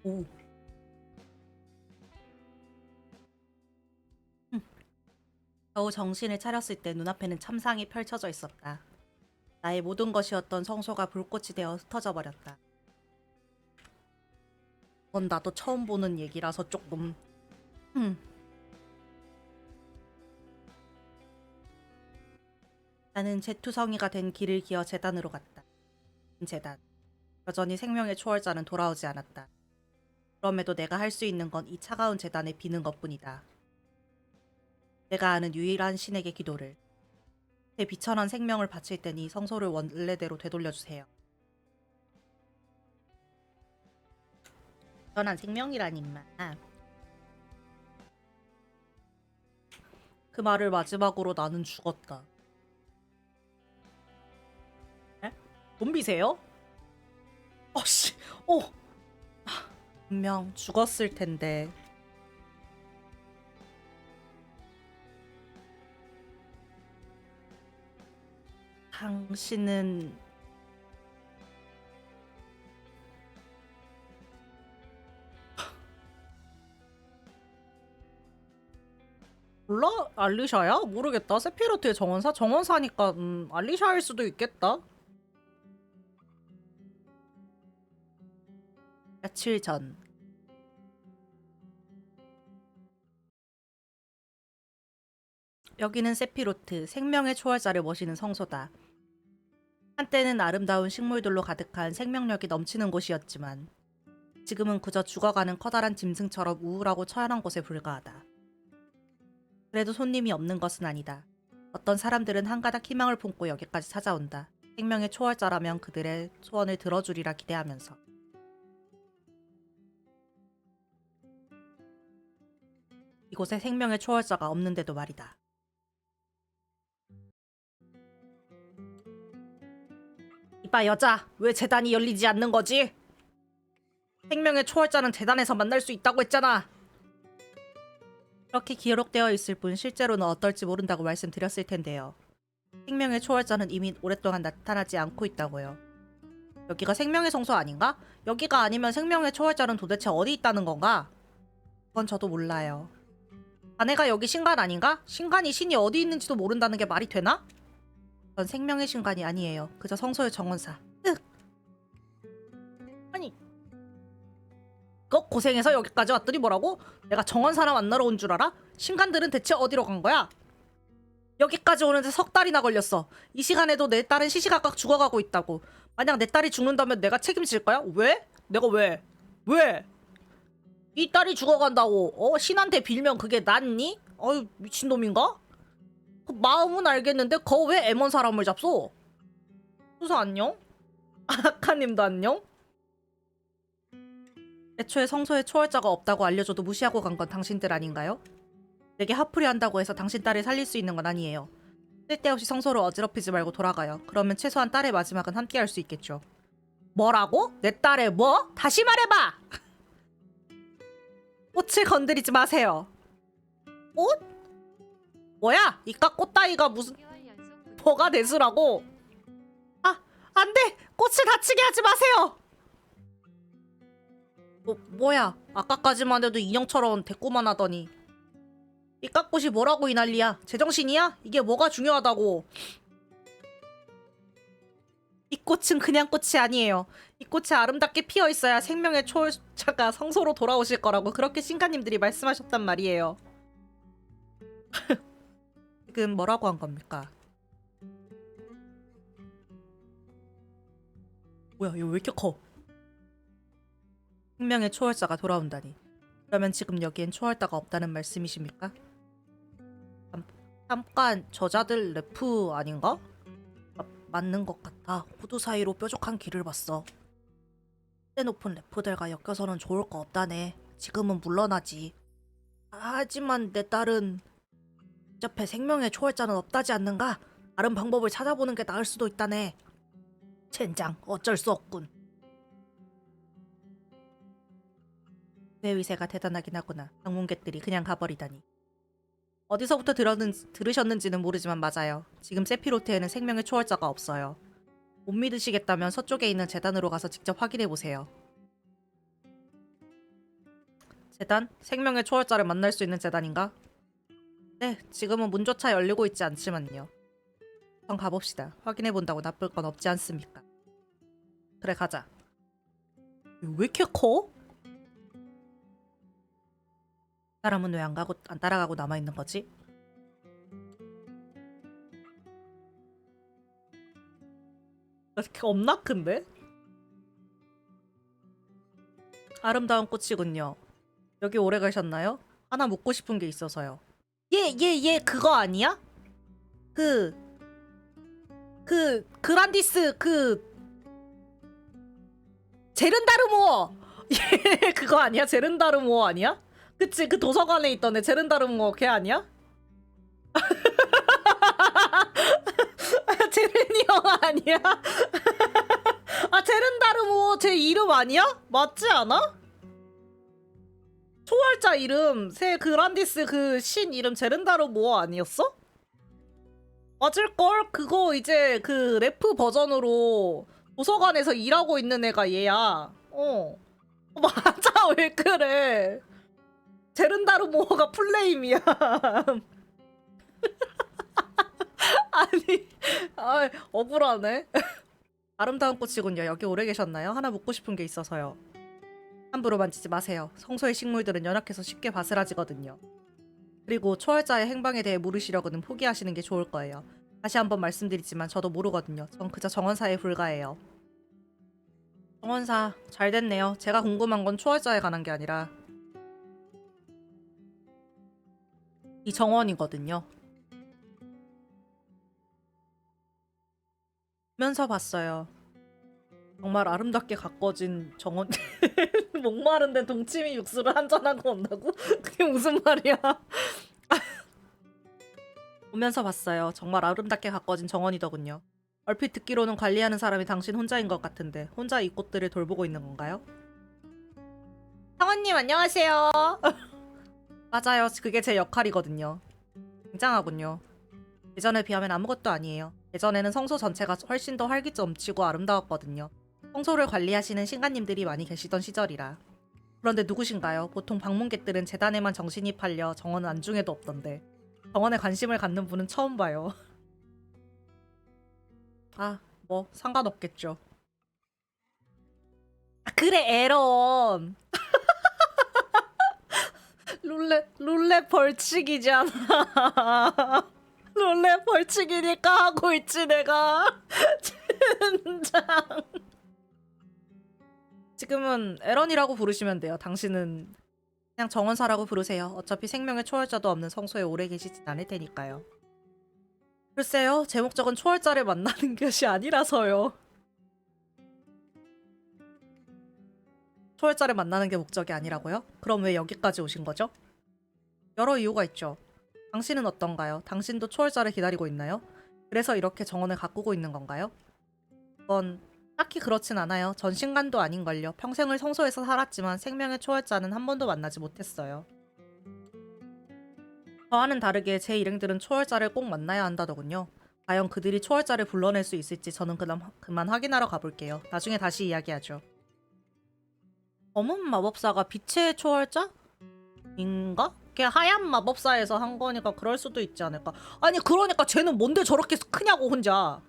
오. 겨우 정신을 차렸을 때 눈앞에는 참상이 펼쳐져 있었다. 나의 모든 것이었던 성소가 불꽃이 되어 흩어져 버렸다. 그건 나도 처음 보는 얘기라서 조금. 흠. 나는 재투성이가 된 길을 기어 재단으로 갔다. 재단. 여전히 생명의 초월자는 돌아오지 않았다. 그럼에도 내가 할 수 있는 건 이 차가운 재단에 비는 것뿐이다. 내가 아는 유일한 신에게 기도를. 제 비천한 생명을 바칠 테니 성소를 원래대로 되돌려주세요. 비천한 생명이라니 임마. 그 말을 마지막으로 나는 죽었다. 에? 좀비세요? 어씨, 분명 죽었을 텐데. 당신은 몰라? 알리샤야? 모르겠다. 세피로트의 정원사? 정원사니까 알리샤일 수도 있겠다. 며칠 전 여기는 세피로트, 생명의 초월자를 모시는 성소다. 한때는 아름다운 식물들로 가득한 생명력이 넘치는 곳이었지만 지금은 그저 죽어가는 커다란 짐승처럼 우울하고 처연한 곳에 불과하다. 그래도 손님이 없는 것은 아니다. 어떤 사람들은 한가닥 희망을 품고 여기까지 찾아온다. 생명의 초월자라면 그들의 소원을 들어주리라 기대하면서. 이곳에 생명의 초월자가 없는데도 말이다. 이봐 여자, 왜 재단이 열리지 않는 거지? 생명의 초월자는 재단에서 만날 수 있다고 했잖아. 그렇게 기록되어 있을 뿐 실제로는 어떨지 모른다고 말씀드렸을 텐데요. 생명의 초월자는 이미 오랫동안 나타나지 않고 있다고요. 여기가 생명의 성소 아닌가? 여기가 아니면 생명의 초월자는 도대체 어디 있다는 건가? 그건 저도 몰라요. 자네가 여기 신간 아닌가? 신간이 신이 어디 있는지도 모른다는 게 말이 되나? 전 생명의 신간이 아니에요. 그저 성소의 정원사. 아니, 너 고생해서 여기까지 왔더니 뭐라고? 내가 정원사나 만나러 온 줄 알아? 신간들은 대체 어디로 간 거야? 여기까지 오는데 석 달이나 걸렸어. 이 시간에도 내 딸은 시시각각 죽어가고 있다고. 만약 내 딸이 죽는다면 내가 책임질 거야? 왜? 내가 왜? 왜? 이 딸이 죽어간다고 신한테 빌면 그게 낫니? 어이 미친놈인가? 그 마음은 알겠는데 거 왜 애먼 사람을 잡소? 수사 안녕? 아카님도 안녕? 애초에 성소에 초월자가 없다고 알려줘도 무시하고 간 건 당신들 아닌가요? 내게 화풀이 한다고 해서 당신 딸을 살릴 수 있는 건 아니에요. 쓸데없이 성소를 어지럽히지 말고 돌아가요. 그러면 최소한 딸의 마지막은 함께 할 수 있겠죠. 뭐라고? 내 딸의 뭐? 다시 말해봐! 꽃을 건드리지 마세요. 꽃? 뭐야? 이깟 꽃따위가 무슨 뭐가 대수라고? 아, 안 돼! 꽃을 다치게 하지 마세요! 뭐야? 아까까지만 해도 인형처럼 대꾸만 하더니 이깟 꽃이 뭐라고 이 난리야? 제정신이야? 이게 뭐가 중요하다고? 이 꽃은 그냥 꽃이 아니에요. 이 꽃이 아름답게 피어 있어야 생명의 초월자가 성소로 돌아오실 거라고 그렇게 신가님들이 말씀하셨단 말이에요. 지금 뭐라고 한 겁니까? 뭐야, 이거 왜 이렇게 커? 생명의 초월자가 돌아온다니. 그러면 지금 여기엔 초월자가 없다는 말씀이십니까? 잠깐 저자들 래프 아닌가? 맞는 것 같아. 호두 사이로 뾰족한 길을 봤어. 때 높은 래프들과 엮여서는 좋을 거 없다네. 지금은 물러나지. 하지만 내 딸은 옆에 생명의 초월자는 없다지 않는가? 다른 방법을 찾아보는 게 나을 수도 있다네. 젠장, 어쩔 수 없군. 내 위세가 대단하긴 하구나. 방문객들이 그냥 가버리다니. 어디서부터 들으셨는지는 모르지만 맞아요. 지금 세피로트에는 생명의 초월자가 없어요. 못 믿으시겠다면 서쪽에 있는 재단으로 가서 직접 확인해보세요. 재단? 생명의 초월자를 만날 수 있는 재단인가? 네, 지금은 문조차 열리고 있지 않지만요. 우선 가봅시다. 확인해본다고 나쁠 건 없지 않습니까? 그래, 가자. 왜 이렇게 커? 사람은 왜 안 따라가고 남아있는 거지? 이렇게 겁나 큰데? 아름다운 꽃이군요. 여기 오래 가셨나요? 하나 묻고 싶은 게 있어서요. 얘 그거 아니야? 그란디스 제른다르모어! 얘 그거 아니야? 제른다르모어 아니야? 그치, 그 도서관에 있던 애 제른다르모어 걔 아니야? 제른이 형 아니야? 아, 제른다르모어 제 이름 아니야? 맞지 않아? 초월자 이름 새 그란디스 그 신 이름 제른다르모어 아니었어? 맞을걸? 그거 이제 그 래프 버전으로 도서관에서 일하고 있는 애가 얘야. 맞아. 왜 그래? 제른다르모어가 플레임이야. 아니, 억울하네. 아름다운 꽃이군요. 여기 오래 계셨나요? 하나 묻고 싶은 게 있어서요. 함부로 만지지 마세요. 성소의 식물들은 연약해서 쉽게 바스라지거든요. 그리고 초월자의 행방에 대해 물으시려고는 포기하시는 게 좋을 거예요. 다시 한번 말씀드리지만 저도 모르거든요. 전 그저 정원사에 불과해요. 정원사, 잘 됐네요. 제가 궁금한 건 초월자에 관한 게 아니라 이 정원이거든요. 보면서 봤어요. 정말 아름답게 가꿔진 정원. 목마른데 동치미 육수를 한잔하고 온다고? 그게 무슨 말이야? 보면서 봤어요. 정말 아름답게 가꿔진 정원이더군요. 얼핏 듣기로는 관리하는 사람이 당신 혼자인 것 같은데 혼자 이 꽃들을 돌보고 있는 건가요? 상원님 안녕하세요. 맞아요. 그게 제 역할이거든요. 굉장하군요. 예전에 비하면 아무것도 아니에요. 예전에는 성소 전체가 훨씬 더 활기점치고 아름다웠거든요. 성소를 관리하시는 신가님들이 많이 계시던 시절이라. 그런데 누구신가요? 보통 방문객들은 재단에만 정신이 팔려 정원은 안중에도 없던데. 정원에 관심을 갖는 분은 처음 봐요. 아, 뭐 상관없겠죠. 아, 그래 에런. 룰렛 벌칙이잖아. 룰렛 벌칙이니까 하고 있지 내가. 젠장. 지금은 에런이라고 부르시면 돼요. 당신은 그냥 정원사라고 부르세요. 어차피 생명의 초월자도 없는 성소에 오래 계시진 않을 테니까요. 글쎄요. 제 목적은 초월자를 만나는 것이 아니라서요. 초월자를 만나는 게 목적이 아니라고요? 그럼 왜 여기까지 오신 거죠? 여러 이유가 있죠. 당신은 어떤가요? 당신도 초월자를 기다리고 있나요? 그래서 이렇게 정원을 가꾸고 있는 건가요? 그건 딱히 그렇진 않아요. 전 신간도 아닌걸요. 평생을 성소에서 살았지만 생명의 초월자는 한 번도 만나지 못했어요. 저와는 다르게 제 일행들은 초월자를 꼭 만나야 한다더군요. 과연 그들이 초월자를 불러낼 수 있을지 저는 그만 확인하러 가볼게요. 나중에 다시 이야기하죠. 검은 마법사가 빛의 초월자? 인가? 걔 하얀 마법사에서 한 거니까 그럴 수도 있지 않을까. 아니 그러니까 쟤는 뭔데 저렇게 크냐고 혼자.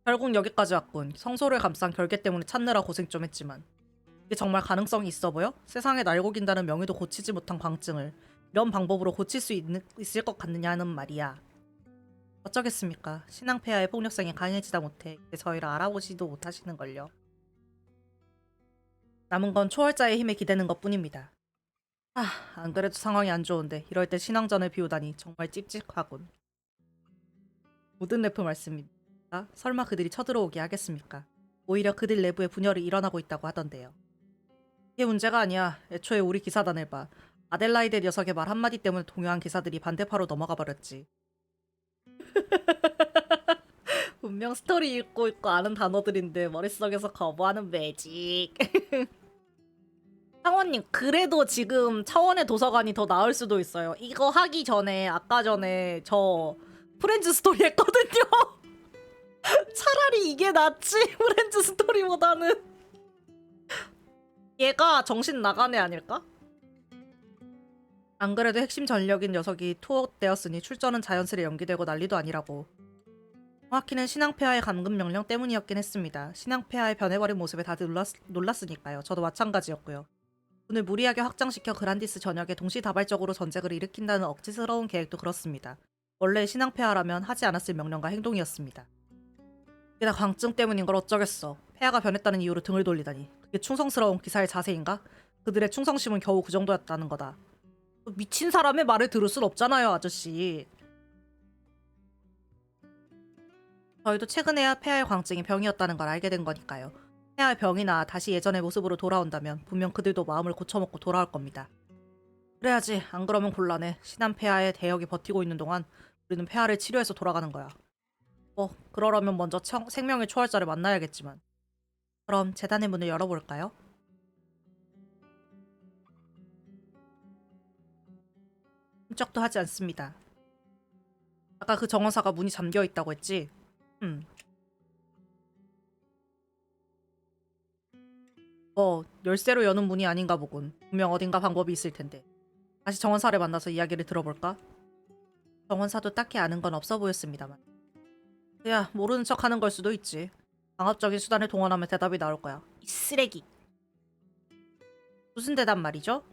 결국 여기까지 왔군. 성소를 감싼 결계 때문에 찾느라 고생 좀 했지만. 이게 정말 가능성이 있어 보여? 세상에 날고 긴다는 명예도 고치지 못한 광증을 이런 방법으로 고칠 수 있을 것 같느냐는 말이야. 어쩌겠습니까. 신앙폐하의 폭력성이 강해지다 못해 이제 저희를 알아보지도 못하시는걸요. 남은 건 초월자의 힘에 기대는 것뿐입니다. 안 그래도 상황이 안 좋은데 이럴 때 신앙전을 비우다니 정말 찝찝하군. 모든 래프 말씀입니다. 설마 그들이 쳐들어오게 하겠습니까? 오히려 그들 내부에 분열이 일어나고 있다고 하던데요. 이게 문제가 아니야. 애초에 우리 기사단을 봐. 아델라이드 녀석의 말 한마디 때문에 동요한 기사들이 반대파로 넘어가 버렸지. 분명 스토리 읽고 있고 아는 단어들인데 머릿속에서 거부하는 매직. 상원님 그래도 지금 차원의 도서관이 더 나을 수도 있어요. 이거 하기 전에 아까 전에 저 프렌즈 스토리 했거든요. 차라리 이게 낫지 프렌즈 스토리보다는. 얘가 정신 나간 애 아닐까? 안 그래도 핵심 전력인 녀석이 투옥되었으니 출전은 자연스레 연기되고 난리도 아니라고. 정확히는 신앙폐하의 감금 명령 때문이었긴 했습니다. 신앙폐하의 변해버린 모습에 다들 놀랐으니까요. 저도 마찬가지였고요. 오늘 무리하게 확장시켜 그란디스 전역에 동시다발적으로 전쟁을 일으킨다는 억지스러운 계획도 그렇습니다. 원래 신앙폐하라면 하지 않았을 명령과 행동이었습니다. 이게 다 광증 때문인 걸 어쩌겠어. 폐하가 변했다는 이유로 등을 돌리다니. 그게 충성스러운 기사의 자세인가? 그들의 충성심은 겨우 그 정도였다는 거다. 미친 사람의 말을 들을 순 없잖아요, 아저씨. 저희도 최근에야 폐하의 광증이 병이었다는 걸 알게 된 거니까요. 폐하의 병이 나 다시 예전의 모습으로 돌아온다면 분명 그들도 마음을 고쳐먹고 돌아올 겁니다. 그래야지. 안 그러면 곤란해. 신한 폐하의 대역이 버티고 있는 동안 우리는 폐하를 치료해서 돌아가는 거야. 그러려면 먼저 생명의 초월자를 만나야겠지만. 그럼 재단의 문을 열어볼까요? 흠쩍도 하지 않습니다. 아까 그 정원사가 문이 잠겨있다고 했지? 열쇠로 여는 문이 아닌가 보군. 분명 어딘가 방법이 있을 텐데. 다시 정원사를 만나서 이야기를 들어볼까? 정원사도 딱히 아는 건 없어 보였습니다만. 야, 모르는 척 하는 걸 수도 있지. 강압적인 수단을 동원하면 대답이 나올 거야. 이 쓰레기. 무슨 대답 말이죠?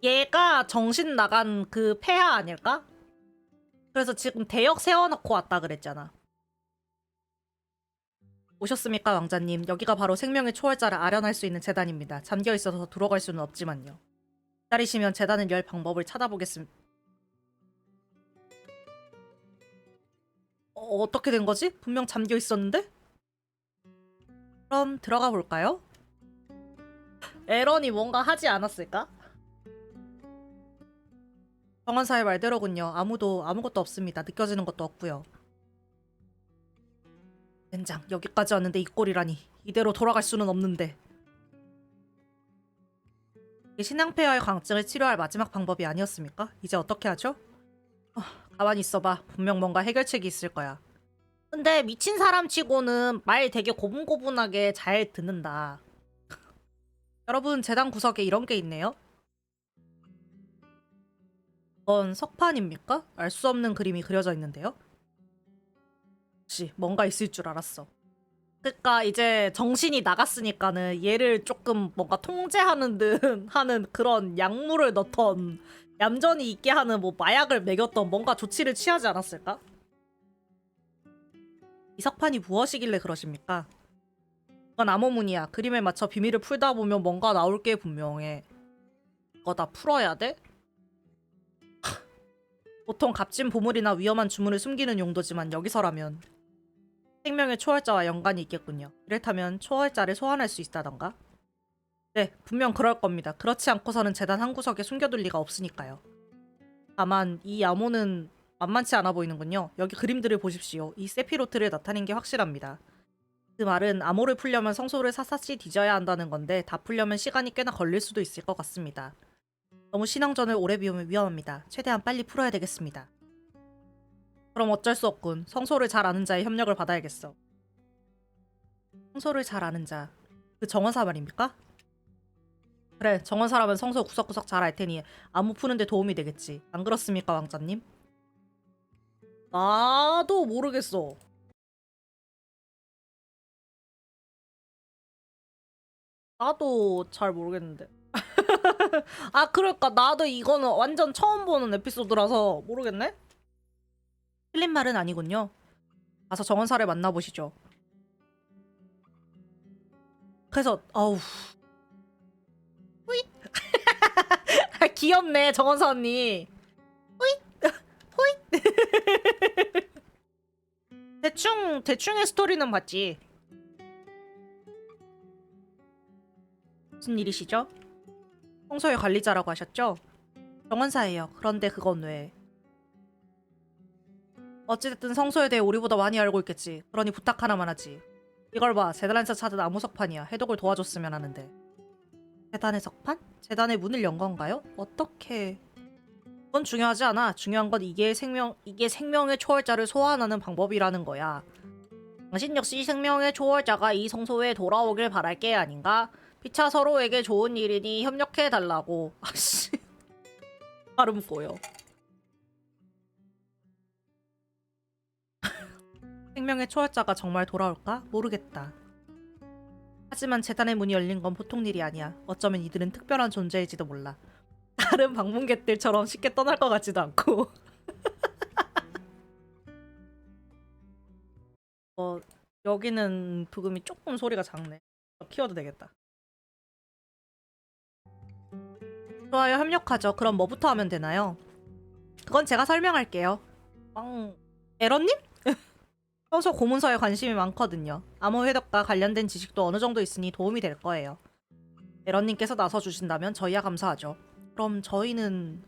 얘가 정신 나간 그 폐하 아닐까? 그래서 지금 대역 세워놓고 왔다 그랬잖아. 오셨습니까, 왕자님? 여기가 바로 생명의 초월자를 아련할 수 있는 재단입니다. 잠겨있어서 들어갈 수는 없지만요. 기다리시면 재단을 열 방법을 찾아보겠습니다. 어떻게 된 거지? 분명 잠겨있었는데? 그럼 들어가 볼까요? 에런이 뭔가 하지 않았을까? 정원사의 말대로군요. 아무것도 없습니다. 느껴지는 것도 없고요. 젠장, 여기까지 왔는데 이 꼴이라니. 이대로 돌아갈 수는 없는데. 이 신앙폐하의 광증을 치료할 마지막 방법이 아니었습니까? 이제 어떻게 하죠? 가만히 있어봐. 분명 뭔가 해결책이 있을 거야. 근데 미친 사람 치고는 말 되게 고분고분하게 잘 듣는다. 여러분, 재단 구석에 이런 게 있네요. 이건 석판입니까? 알 수 없는 그림이 그려져 있는데요. 혹시 뭔가 있을 줄 알았어. 그러니까 이제 정신이 나갔으니까는 얘를 조금 뭔가 통제하는 듯 하는 그런 약물을 넣던 얌전히 있게 하는 뭐 마약을 먹였던 뭔가 조치를 취하지 않았을까? 이 석판이 무엇이길래 그러십니까? 이건 암호문이야. 그림에 맞춰 비밀을 풀다 보면 뭔가 나올 게 분명해. 이거 다 풀어야 돼? 보통 값진 보물이나 위험한 주문을 숨기는 용도지만 여기서라면 생명의 초월자와 연관이 있겠군요. 이렇다면 초월자를 소환할 수 있다던가? 네, 분명 그럴 겁니다. 그렇지 않고서는 재단 한 구석에 숨겨둘 리가 없으니까요. 다만 이 암호는 만만치 않아 보이는군요. 여기 그림들을 보십시오. 이 세피로트를 나타낸 게 확실합니다. 그 말은 암호를 풀려면 성소를 샅샅이 뒤져야 한다는 건데 다 풀려면 시간이 꽤나 걸릴 수도 있을 것 같습니다. 너무 신앙전을 오래 비우면 위험합니다. 최대한 빨리 풀어야 되겠습니다. 그럼 어쩔 수 없군. 성소를 잘 아는 자의 협력을 받아야겠어. 성소를 잘 아는 자. 그 정원사 말입니까? 그래, 정원사라면 성소 구석구석 잘 알 테니 암호 푸는데 도움이 되겠지. 안 그렇습니까, 왕자님? 나도 모르겠어. 나도 잘 모르겠는데. 그러니까 나도 이거는 완전 처음 보는 에피소드라서 모르겠네? 틀린 말은 아니군요. 가서 정원사를 만나보시죠. 그래서 후잇. 귀엽네, 정원사 언니. 후잇. 후잇. 대충의 스토리는 봤지. 무슨 일이시죠? 성소의 관리자라고 하셨죠? 정원사예요. 그런데 그건 왜? 어찌됐든 성소에 대해 우리보다 많이 알고 있겠지. 그러니 부탁 하나만 하지. 이걸 봐. 재단에서 찾은 암호 석판이야. 해독을 도와줬으면 하는데. 재단의 석판? 재단의 문을 연 건가요? 어떻게? 그건 중요하지 않아. 중요한 건 이게 생명의 초월자를 소환하는 방법이라는 거야. 당신 역시 생명의 초월자가 이 성소에 돌아오길 바랄 게 아닌가? 피차 서로에게 좋은 일이니 협력해달라고. 아씨. 발음 꼬여. 생명의 초월자가 정말 돌아올까? 모르겠다. 하지만 재단의 문이 열린 건 보통 일이 아니야. 어쩌면 이들은 특별한 존재일지도 몰라. 다른 방문객들처럼 쉽게 떠날 것 같지도 않고. 여기는 부금이 조금 소리가 작네. 키워도 되겠다. 좋아요, 협력하죠. 그럼 뭐부터 하면 되나요? 그건 제가 설명할게요. 에런님? 평소 고문서에 관심이 많거든요. 암호 해독과 관련된 지식도 어느 정도 있으니 도움이 될 거예요. 에런님께서 나서주신다면 저희야 감사하죠. 그럼 저희는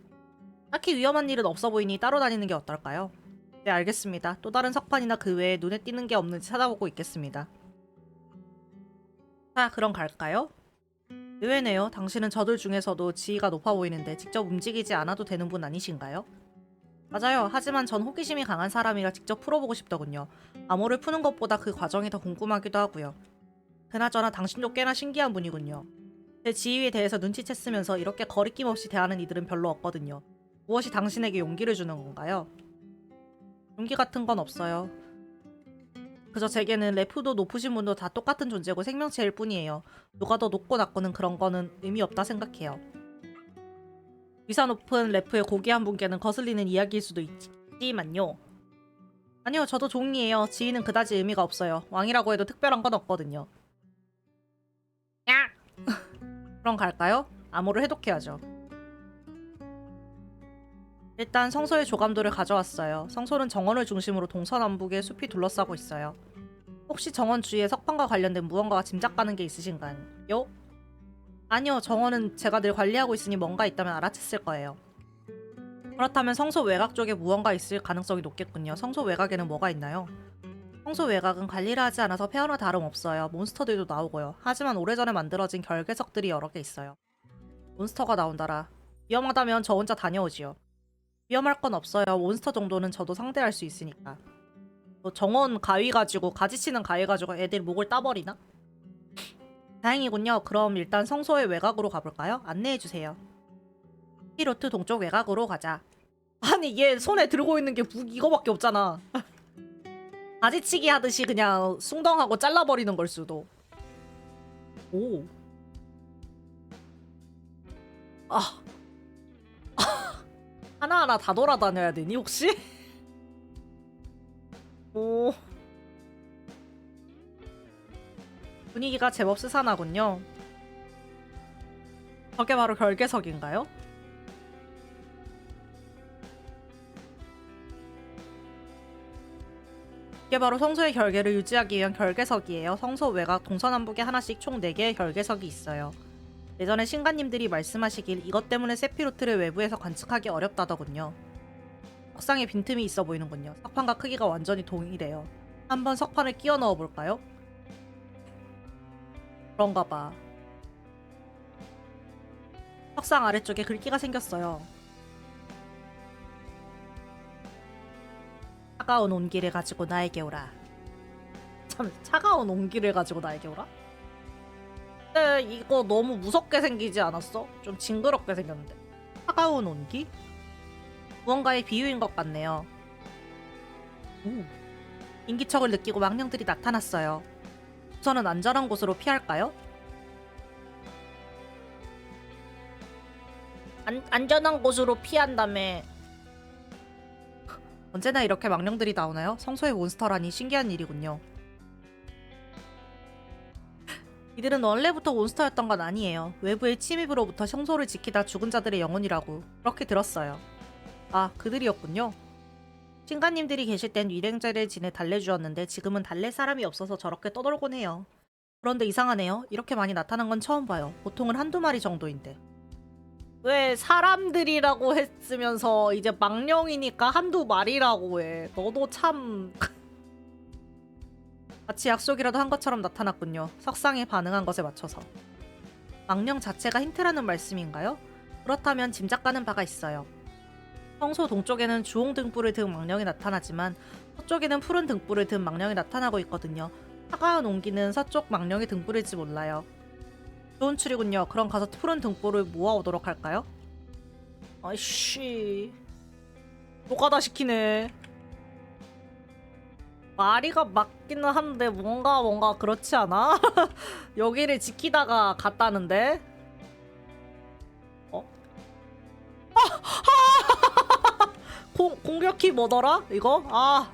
딱히 위험한 일은 없어 보이니 따로 다니는 게 어떨까요? 네, 알겠습니다. 또 다른 석판이나 그 외에 눈에 띄는 게 없는지 찾아보고 있겠습니다. 자, 그럼 갈까요? 의외네요. 당신은 저들 중에서도 지위가 높아 보이는데 직접 움직이지 않아도 되는 분 아니신가요? 맞아요. 하지만 전 호기심이 강한 사람이라 직접 풀어보고 싶더군요. 암호를 푸는 것보다 그 과정이 더 궁금하기도 하고요. 그나저나 당신도 꽤나 신기한 분이군요. 제 지위에 대해서 눈치챘으면서 이렇게 거리낌 없이 대하는 이들은 별로 없거든요. 무엇이 당신에게 용기를 주는 건가요? 용기 같은 건 없어요. 그저 제게는 레프도 높으신 분도 다 똑같은 존재고 생명체일 뿐이에요. 누가 더 높고 낮고는 그런 거는 의미 없다 생각해요. 위사 높은 레프의 고귀한 분께는 거슬리는 이야기일 수도 있지만요. 아니요, 저도 종이에요. 지위는 그다지 의미가 없어요. 왕이라고 해도 특별한 건 없거든요. 야! 그럼 갈까요? 암호를 해독해야죠. 일단 성소의 조감도를 가져왔어요. 성소는 정원을 중심으로 동서남북에 숲이 둘러싸고 있어요. 혹시 정원 주위에 석판과 관련된 무언가가 짐작 가는 게 있으신가요? 아니요, 정원은 제가 늘 관리하고 있으니 뭔가 있다면 알아챘을 거예요. 그렇다면 성소 외곽 쪽에 무언가 있을 가능성이 높겠군요. 성소 외곽에는 뭐가 있나요? 성소 외곽은 관리를 하지 않아서 폐허나 다름없어요. 몬스터들도 나오고요. 하지만 오래전에 만들어진 결계석들이 여러 개 있어요. 몬스터가 나온다라. 위험하다면 저 혼자 다녀오지요. 위험할 건 없어요. 몬스터 정도는 저도 상대할 수 있으니까. 정원 가위 가지고 가지치는 가위 가지고 애들 목을 따버리나? 다행이군요. 그럼 일단 성소의 외곽으로 가볼까요? 안내해주세요. 히로트 동쪽 외곽으로 가자. 아니 얘 손에 들고 있는 게 이거밖에 없잖아. 가지치기 하듯이 그냥 숭덩하고 잘라버리는 걸 수도. 오. 아. 하나하나 다 돌아다녀야 되니 혹시? 오. 분위기가 제법 스산하군요. 저게 바로 결계석인가요? 이게 바로 성소의 결계를 유지하기 위한 결계석이에요. 성소 외곽 동서남북에 하나씩 총 4개의 결계석이 있어요. 예전에 신가님들이 말씀하시길 이것 때문에 세피로트를 외부에서 관측하기 어렵다더군요. 석상에 빈틈이 있어 보이는군요. 석판과 크기가 완전히 동일해요. 한번 석판을 끼워 넣어볼까요? 그런가 봐. 석상 아래쪽에 글귀가 생겼어요. 차가운 온기를 가지고 나에게 오라. 참, 차가운 온기를 가지고 나에게 오라? 근데 이거 너무 무섭게 생기지 않았어? 좀 징그럽게 생겼는데. 차가운 온기? 무언가의 비유인 것 같네요. 오. 인기척을 느끼고 망령들이 나타났어요. 우선은 안전한 곳으로 피할까요? 안전한 곳으로 피한다며. 언제나 이렇게 망령들이 나오나요? 성소의 몬스터라니 신기한 일이군요. 이들은 원래부터 몬스터였던 건 아니에요. 외부의 침입으로부터 성소를 지키다 죽은 자들의 영혼이라고 그렇게 들었어요. 아, 그들이었군요. 신가님들이 계실 땐 위랭제를 지내 달래주었는데 지금은 달랠 사람이 없어서 저렇게 떠돌곤 해요. 그런데 이상하네요. 이렇게 많이 나타난 건 처음 봐요. 보통은 한두 마리 정도인데. 왜 사람들이라고 했으면서 이제 망령이니까 한두 마리라고 해. 너도 참... 마치 약속이라도 한 것처럼 나타났군요. 석상에 반응한 것에 맞춰서. 망령 자체가 힌트라는 말씀인가요? 그렇다면 짐작가는 바가 있어요. 평소 동쪽에는 주홍 등불을 든 망령이 나타나지만 서쪽에는 푸른 등불을 든 망령이 나타나고 있거든요. 차가운 온기는 서쪽 망령의 등불일지 몰라요. 좋은 추리군요. 그럼 가서 푸른 등불을 모아오도록 할까요? 아이씨, 노가다 시키네. 마리가 맞기는 한데 뭔가 그렇지 않아? 여기를 지키다가 갔다는데? 어? 공격키 뭐더라? 이거? 아.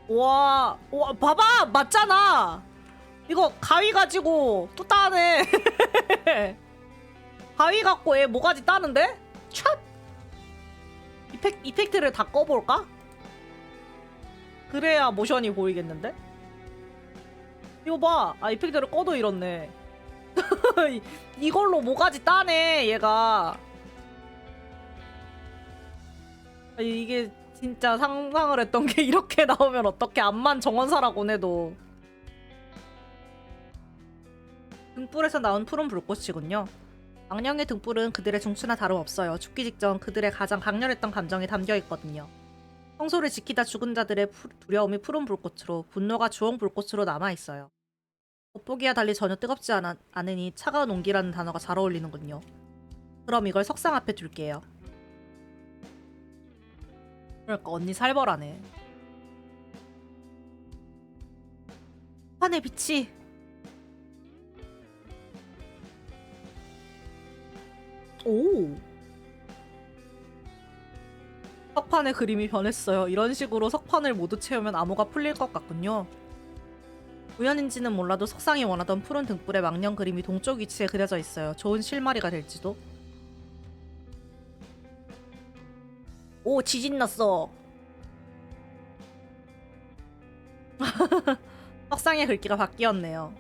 와, 봐봐! 맞잖아! 이거 가위 가지고 또 따네. 가위 갖고 얘 모가지 따는데? 촥! 이펙트를 다 꺼볼까? 그래야 모션이 보이겠는데? 이거 봐. 아, 이펙트를 꺼도 이렇네. 이걸로 모가지 따네, 얘가. 아니, 이게 진짜 상상을 했던 게 이렇게 나오면 어떻게 암만 정원사라고 해도. 등불에서 나온 푸른 불꽃이군요. 망령의 등불은 그들의 중추나 다름없어요. 죽기 직전 그들의 가장 강렬했던 감정이 담겨 있거든요. 성소를 지키다 죽은 자들의 두려움이 푸른 불꽃으로, 분노가 주홍 불꽃으로 남아있어요. 겉보기와 달리 전혀 뜨겁지 않으니 차가운 온기라는 단어가 잘 어울리는군요. 그럼 이걸 석상 앞에 둘게요. 그러니까 언니 살벌하네. 판의 빛이 오! 석판의 그림이 변했어요. 이런 식으로 석판을 모두 채우면 암호가 풀릴 것 같군요. 우연인지는 몰라도 석상이 원하던 푸른 등불의 망령 그림이 동쪽 위치에 그려져 있어요. 좋은 실마리가 될지도. 오, 지진 났어. 석상의 글귀가 바뀌었네요.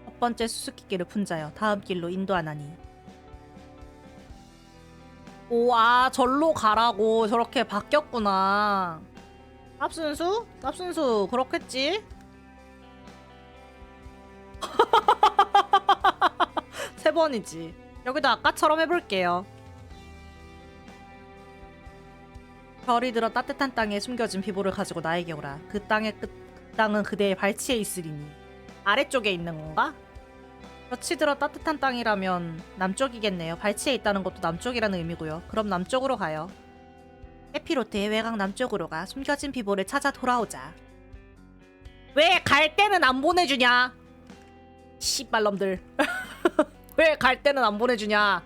첫 번째 수수께끼를 품자여 다음 길로 인도하나니. 오, 아, 절로 가라고 저렇게 바뀌었구나. 납순수? 납순수 그렇겠지? 세 번이지. 여기도 아까처럼 해볼게요. 별이 들어 따뜻한 땅에 숨겨진 비보를 가지고 나에게 오라. 그 땅은 그대의 발치에 있으리니. 아래쪽에 있는 건가? 볕이 들어 따뜻한 땅이라면 남쪽이겠네요. 발치에 있다는 것도 남쪽이라는 의미고요. 그럼 남쪽으로 가요. 에피로트의 외곽 남쪽으로 가. 숨겨진 비보를 찾아 돌아오자. 왜 갈 때는 안 보내주냐? 씨발놈들. 왜 갈 때는 안 보내주냐?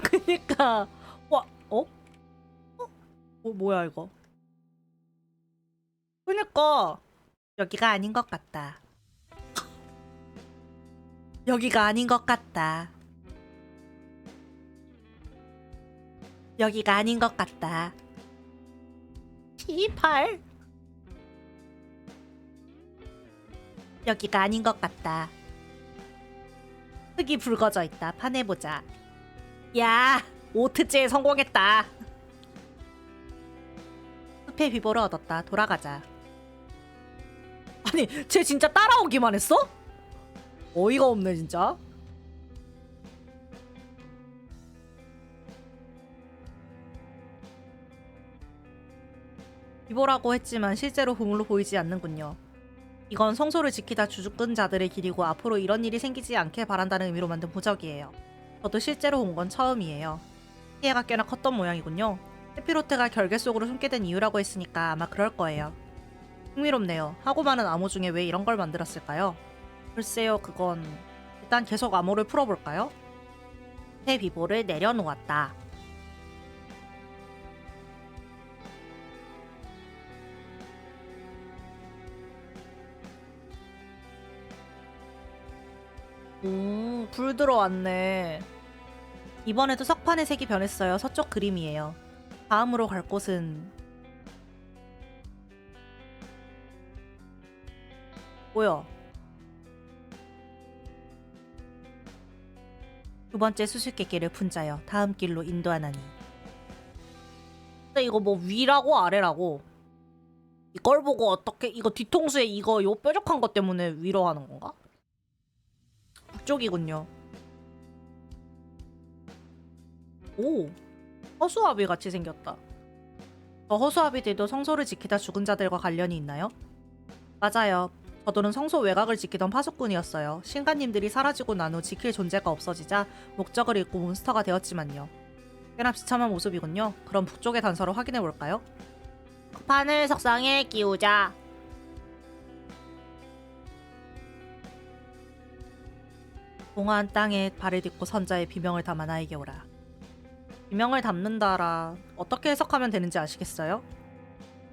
그니까 와, 뭐야 이거? 그니까 여기가 아닌 것 같다. 여기가 아닌 것 같다. 여기가 아닌 것 같다. 시발. 여기가 아닌 것 같다. 흙이 붉어져 있다. 파내보자. 야, 5트째에 성공했다. 숲의 비보를 얻었다. 돌아가자. 아니, 쟤 진짜 따라오기만 했어? 어이가 없네 진짜. 비보라고 했지만 실제로 그물로 보이지 않는군요. 이건 성소를 지키다 죽은 자들의 길이고 앞으로 이런 일이 생기지 않게 바란다는 의미로 만든 부적이에요. 저도 실제로 본 건 처음이에요. 피해가 꽤나 컸던 모양이군요. 세피로트가 결계 속으로 숨게 된 이유라고 했으니까 아마 그럴 거예요. 흥미롭네요. 하고 많은 암호 중에 왜 이런 걸 만들었을까요? 글쎄요, 그건... 일단 계속 암호를 풀어볼까요? 새 비보를 내려놓았다. 불 들어왔네. 이번에도 석판의 색이 변했어요. 서쪽 그림이에요. 다음으로 갈 곳은... 뭐야? 두 번째 수수께끼를 품자여 다음 길로 인도하나니. 근데 이거 뭐 위라고 아래라고? 이걸 보고 어떻게 이거 뒤통수에 이거 요 뾰족한 것 때문에 위로 하는 건가? 북쪽이군요. 오, 허수아비 같이 생겼다. 저 허수아비들도 성소를 지키다 죽은 자들과 관련이 있나요? 맞아요. 저들은 성소 외곽을 지키던 파수꾼이었어요. 신관님들이 사라지고 난 후 지킬 존재가 없어지자 목적을 잃고 몬스터가 되었지만요. 꽤나 비참한 모습이군요. 그럼 북쪽의 단서를 확인해볼까요? 판을 석상에 끼우자. 동안 땅에 발을 딛고 선자의 비명을 담아 나에게 오라. 비명을 담는다라 어떻게 해석하면 되는지 아시겠어요?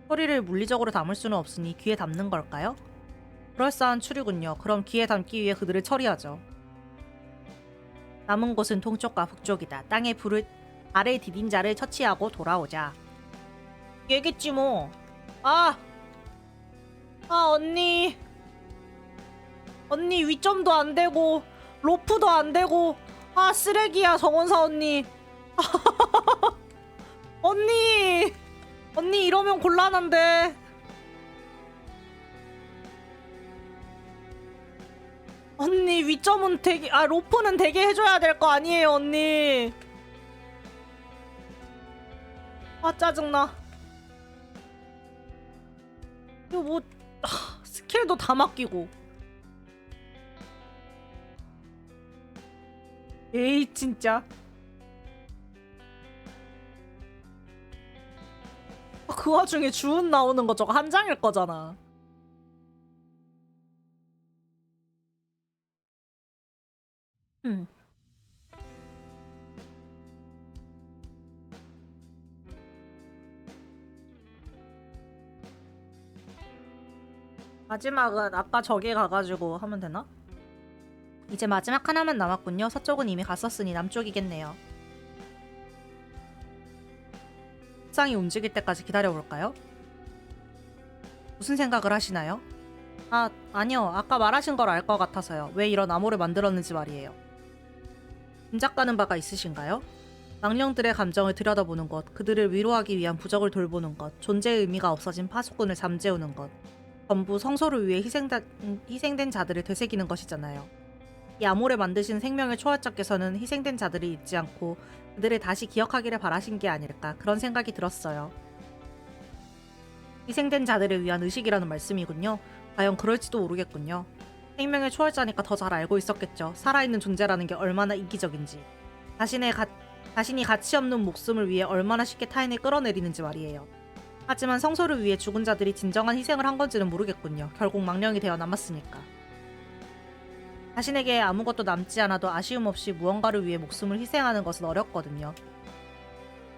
소리를 물리적으로 담을 수는 없으니 귀에 담는 걸까요? 그럴싸한 추리군요. 그럼 귀에 담기 위해 그들을 처리하죠. 남은 곳은 동쪽과 북쪽이다. 땅에 발을 디딘 자를 처치하고 돌아오자. 얘겠지 뭐. 언니. 언니 위점도 안 되고 로프도 안 되고 쓰레기야 정원사 언니. 언니 이러면 곤란한데. 언니 위점은 되게 로프는 되게 해줘야 될 거 아니에요 언니. 짜증나. 이거 뭐 스킬도 다 맡기고. 에이 진짜. 그 와중에 주운 나오는 거 저거 한 장일 거잖아. 마지막은 아까 저기 가가지고 하면 되나? 이제 마지막 하나만 남았군요. 서쪽은 이미 갔었으니 남쪽이겠네요. 석상이 움직일 때까지 기다려볼까요? 무슨 생각을 하시나요? 아니요. 아까 말하신 걸 알 것 같아서요. 왜 이런 암호를 만들었는지 말이에요. 짐작가는 바가 있으신가요? 망령들의 감정을 들여다보는 것, 그들을 위로하기 위한 부적을 돌보는 것, 존재의 의미가 없어진 파수꾼을 잠재우는 것, 전부 성소를 위해 희생된 자들을 되새기는 것이잖아요. 이 암호를 만드신 생명의 초월자께서는 희생된 자들을 잊지 않고 그들을 다시 기억하기를 바라신 게 아닐까 그런 생각이 들었어요. 희생된 자들을 위한 의식이라는 말씀이군요. 과연 그럴지도 모르겠군요. 생명의 초월자니까 더 잘 알고 있었겠죠. 살아있는 존재라는 게 얼마나 이기적인지. 자신이 가치 없는 목숨을 위해 얼마나 쉽게 타인을 끌어내리는지 말이에요. 하지만 성소를 위해 죽은 자들이 진정한 희생을 한 건지는 모르겠군요. 결국 망령이 되어 남았으니까. 자신에게 아무것도 남지 않아도 아쉬움 없이 무언가를 위해 목숨을 희생하는 것은 어렵거든요.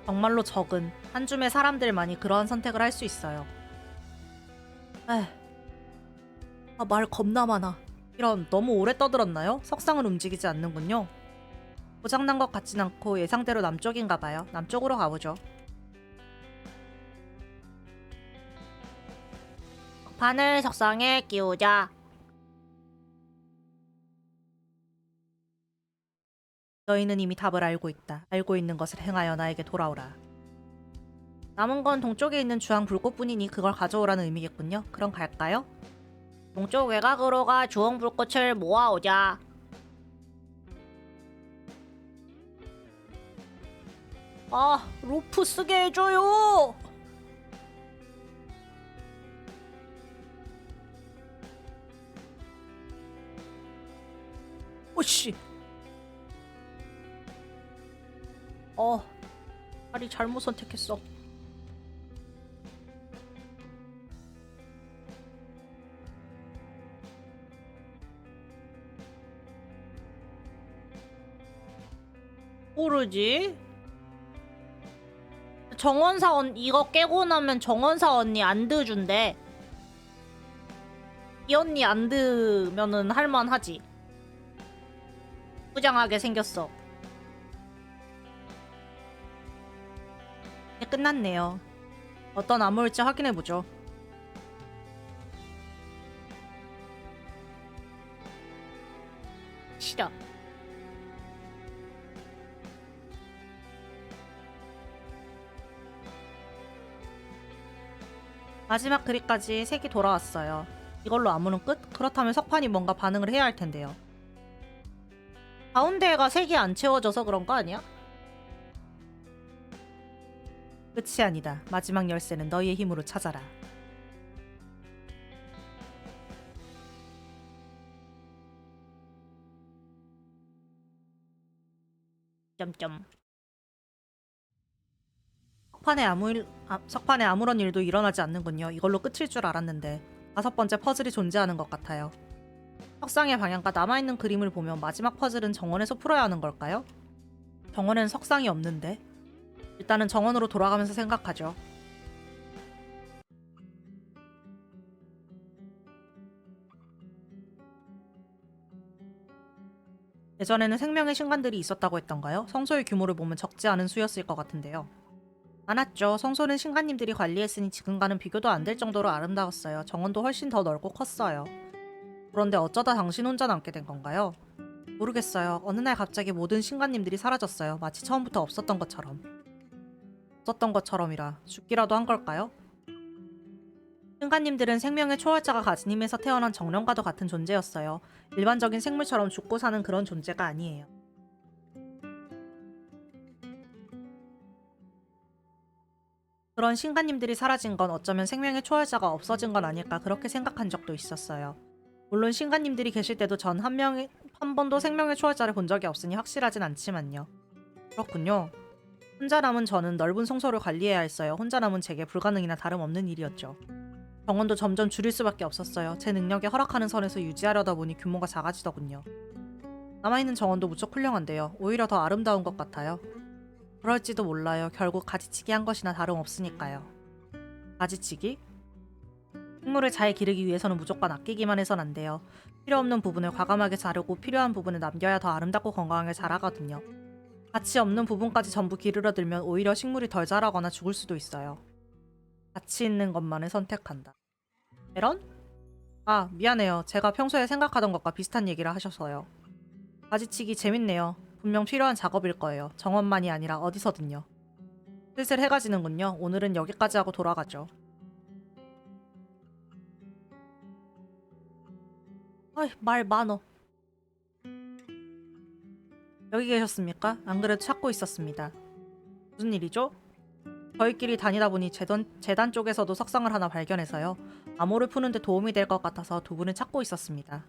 정말로 적은 한 줌의 사람들만이 그러한 선택을 할 수 있어요. 말 겁나 많아. 이런, 너무 오래 떠들었나요? 석상은 움직이지 않는군요. 고장난 것 같진 않고 예상대로 남쪽인가 봐요. 남쪽으로 가보죠. 판을 석상에 끼우자. 너희는 이미 답을 알고 있다. 알고 있는 것을 행하여 나에게 돌아오라. 남은 건 동쪽에 있는 주황 불꽃뿐이니 그걸 가져오라는 의미겠군요. 그럼 갈까요? 동쪽 외곽으로 가 주황 불꽃을 모아오자. 로프 쓰게 해줘요. 오씨. 다리 잘못 선택했어. 모르지? 정원사 이거 깨고 나면 정원사 언니 안 드준대. 이 언니 안 드면은 할만하지. 부장하게 생겼어. 끝났네요. 어떤 암호일지 확인해보죠. 싫어. 마지막 글이까지 색이 돌아왔어요. 이걸로 암호는 끝? 그렇다면 석판이 뭔가 반응을 해야 할 텐데요. 가운데가 색이 안 채워져서 그런 거 아니야? 끝이 아니다. 마지막 열쇠는 너희의 힘으로 찾아라. 점점. 석판에 아무런 일도 일어나지 않는군요. 이걸로 끝일 줄 알았는데 5번째 퍼즐이 존재하는 것 같아요. 석상의 방향과 남아있는 그림을 보면 마지막 퍼즐은 정원에서 풀어야 하는 걸까요? 정원엔 석상이 없는데. 일단은 정원으로 돌아가면서 생각하죠. 예전에는 생명의 신관들이 있었다고 했던가요? 성소의 규모를 보면 적지 않은 수였을 것 같은데요. 많았죠. 성소는 신관님들이 관리했으니 지금과는 비교도 안 될 정도로 아름다웠어요. 정원도 훨씬 더 넓고 컸어요. 그런데 어쩌다 당신 혼자 남게 된 건가요? 모르겠어요. 어느 날 갑자기 모든 신관님들이 사라졌어요. 마치 처음부터 없었던 것처럼. 없었던 것처럼이라 죽기라도 한 걸까요? 신관님들은 생명의 초월자가 가진 힘에서 태어난 정령과도 같은 존재였어요. 일반적인 생물처럼 죽고 사는 그런 존재가 아니에요. 그런 신관님들이 사라진 건 어쩌면 생명의 초월자가 없어진 건 아닐까 그렇게 생각한 적도 있었어요. 물론 신관님들이 계실 때도 전 한 번도 생명의 초월자를 본 적이 없으니 확실하진 않지만요. 그렇군요. 혼자 남은 저는 넓은 성소를 관리해야 했어요. 혼자 남은 제게 불가능이나 다름없는 일이었죠. 정원도 점점 줄일 수밖에 없었어요. 제 능력에 허락하는 선에서 유지하려다 보니 규모가 작아지더군요. 남아있는 정원도 무척 훌륭한데요. 오히려 더 아름다운 것 같아요. 그럴지도 몰라요. 결국 가지치기 한 것이나 다름없으니까요. 가지치기? 식물을 잘 기르기 위해서는 무조건 아끼기만 해선 안 돼요. 필요 없는 부분을 과감하게 자르고 필요한 부분을 남겨야 더 아름답고 건강하게 자라거든요. 가치 없는 부분까지 전부 기르려 들면 오히려 식물이 덜 자라거나 죽을 수도 있어요. 가치 있는 것만을 선택한다. 에런? 아, 미안해요. 제가 평소에 생각하던 것과 비슷한 얘기를 하셔서요. 가지치기 재밌네요. 분명 필요한 작업일 거예요. 정원만이 아니라 어디서든요. 슬슬 해가 지는군요. 오늘은 여기까지 하고 돌아가죠. 아이, 말 많어. 여기 계셨습니까? 안 그래도 찾고 있었습니다. 무슨 일이죠? 저희끼리 다니다 보니 재단 쪽에서도 석상을 하나 발견해서요. 암호를 푸는데 도움이 될 것 같아서 두 분을 찾고 있었습니다.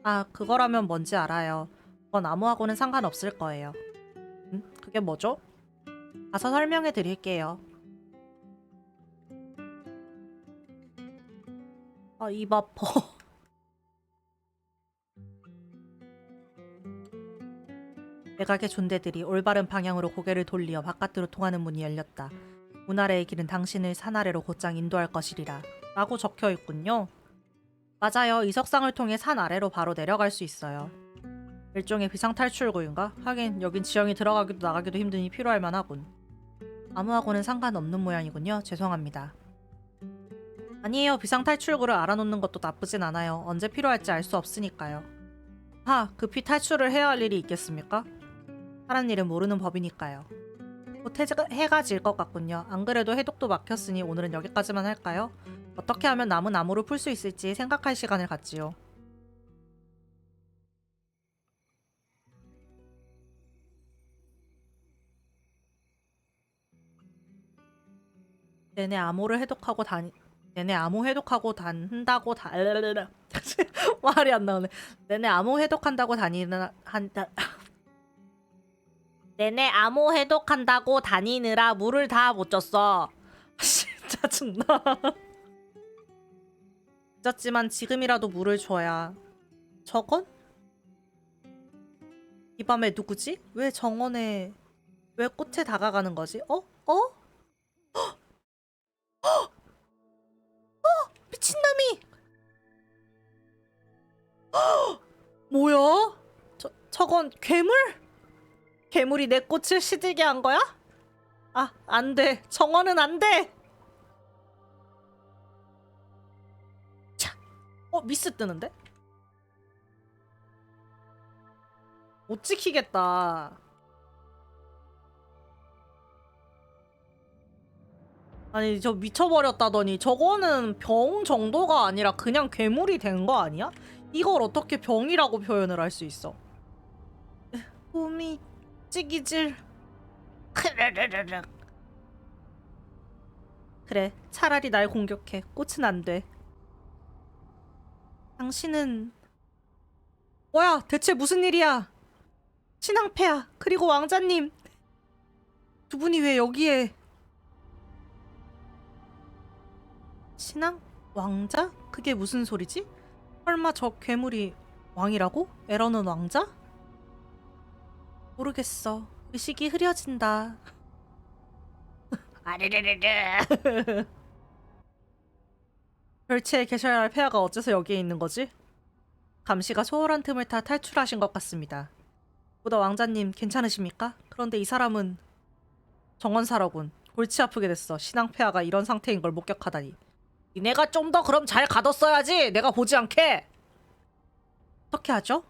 아, 그거라면 뭔지 알아요. 그건 암호하고는 상관없을 거예요. 그게 뭐죠? 가서 설명해 드릴게요. 아, 입 아파. 외곽의 존재들이 올바른 방향으로 고개를 돌리어 바깥으로 통하는 문이 열렸다. 문 아래의 길은 당신을 산 아래로 곧장 인도할 것이리라. 라고 적혀 있군요. 맞아요. 이 석상을 통해 산 아래로 바로 내려갈 수 있어요. 일종의 비상탈출구인가? 하긴 여긴 지형이 들어가기도 나가기도 힘드니 필요할 만하군. 암호하고는 상관없는 모양이군요. 죄송합니다. 아니에요. 비상탈출구를 알아놓는 것도 나쁘진 않아요. 언제 필요할지 알 수 없으니까요. 급히 탈출을 해야 할 일이 있겠습니까? 하란 일은 모르는 법이니까요. 곧 해가 질 것 같군요. 안 그래도 해독도 막혔으니 오늘은 여기까지만 할까요? 어떻게 하면 남은 암호를 풀 수 있을지 생각할 시간을 갖지요. 내내 암호 해독하고 한다고 말이 안 나오네. 내내 암호 해독한다고 내내 암호 해독한다고 다니느라 물을 다 못 줬어. 짜증나. 늦었지만 지금이라도 물을 줘야. 저건? 이 밤에 누구지? 왜 정원에 왜 꽃에 다가가는 거지? 미친놈이! 뭐야? 저건 괴물? 괴물이 내 꽃을 시들게 한 거야? 아, 안 돼. 정원은 안 돼. 차. 미스 뜨는데? 못 지키겠다. 아니, 저 미쳐버렸다더니 저거는 병 정도가 아니라 그냥 괴물이 된 거 아니야? 이걸 어떻게 병이라고 표현을 할 수 있어? 몸이 찌기질. 그래, 차라리 날 공격해. 꽃은 안 돼. 당신은 뭐야? 대체 무슨 일이야? 신앙패야, 그리고 왕자님. 두 분이 왜 여기에? 신앙? 왕자? 그게 무슨 소리지? 설마 저 괴물이 왕이라고? 에러는 왕자? 모르겠어. 의식이 흐려진다. 아르르르르. 별채에 계셔야 할 폐하가 어째서 여기에 있는 거지? 감시가 소홀한 틈을 타 탈출하신 것 같습니다. 보다 왕자님 괜찮으십니까? 그런데 이 사람은 정원사라군. 골치 아프게 됐어. 신앙 폐하가 이런 상태인 걸 목격하다니. 니네가 좀 더 그럼 잘 가뒀어야지. 내가 보지 않게. 어떻게 하죠?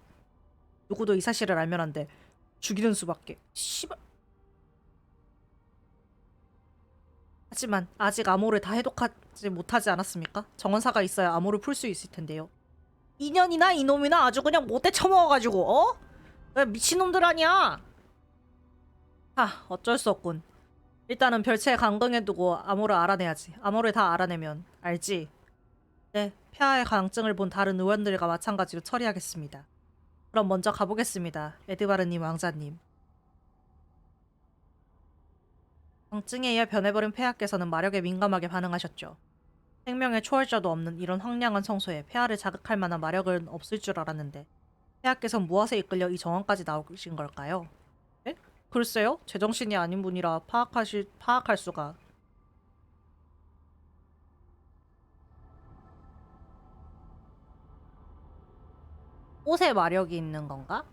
누구도 이 사실을 알면 안 돼. 죽이는 수밖에. 씨발. 하지만 아직 암호를 다 해독하지 못하지 않았습니까? 정원사가 있어야 암호를 풀 수 있을 텐데요. 2년이나 이놈이나 아주 그냥 못돼 처먹어가지고 어? 왜 미친놈들 아니야? 어쩔 수 없군. 일단은 별채에 강등해두고 암호를 알아내야지. 암호를 다 알아내면 알지? 네, 폐하의 강증을 본 다른 의원들과 마찬가지로 처리하겠습니다. 그럼 먼저 가보겠습니다. 에드바르님 왕자님. 강증에 의해 변해버린 폐하께서는 마력에 민감하게 반응하셨죠. 생명의 초월자도 없는 이런 황량한 성소에 폐하를 자극할 만한 마력은 없을 줄 알았는데 폐하께서는 무엇에 이끌려 이 정원까지 나오신 걸까요? 에? 글쎄요. 제정신이 아닌 분이라 파악할 수가. 꽃에 마력이 있는 건가?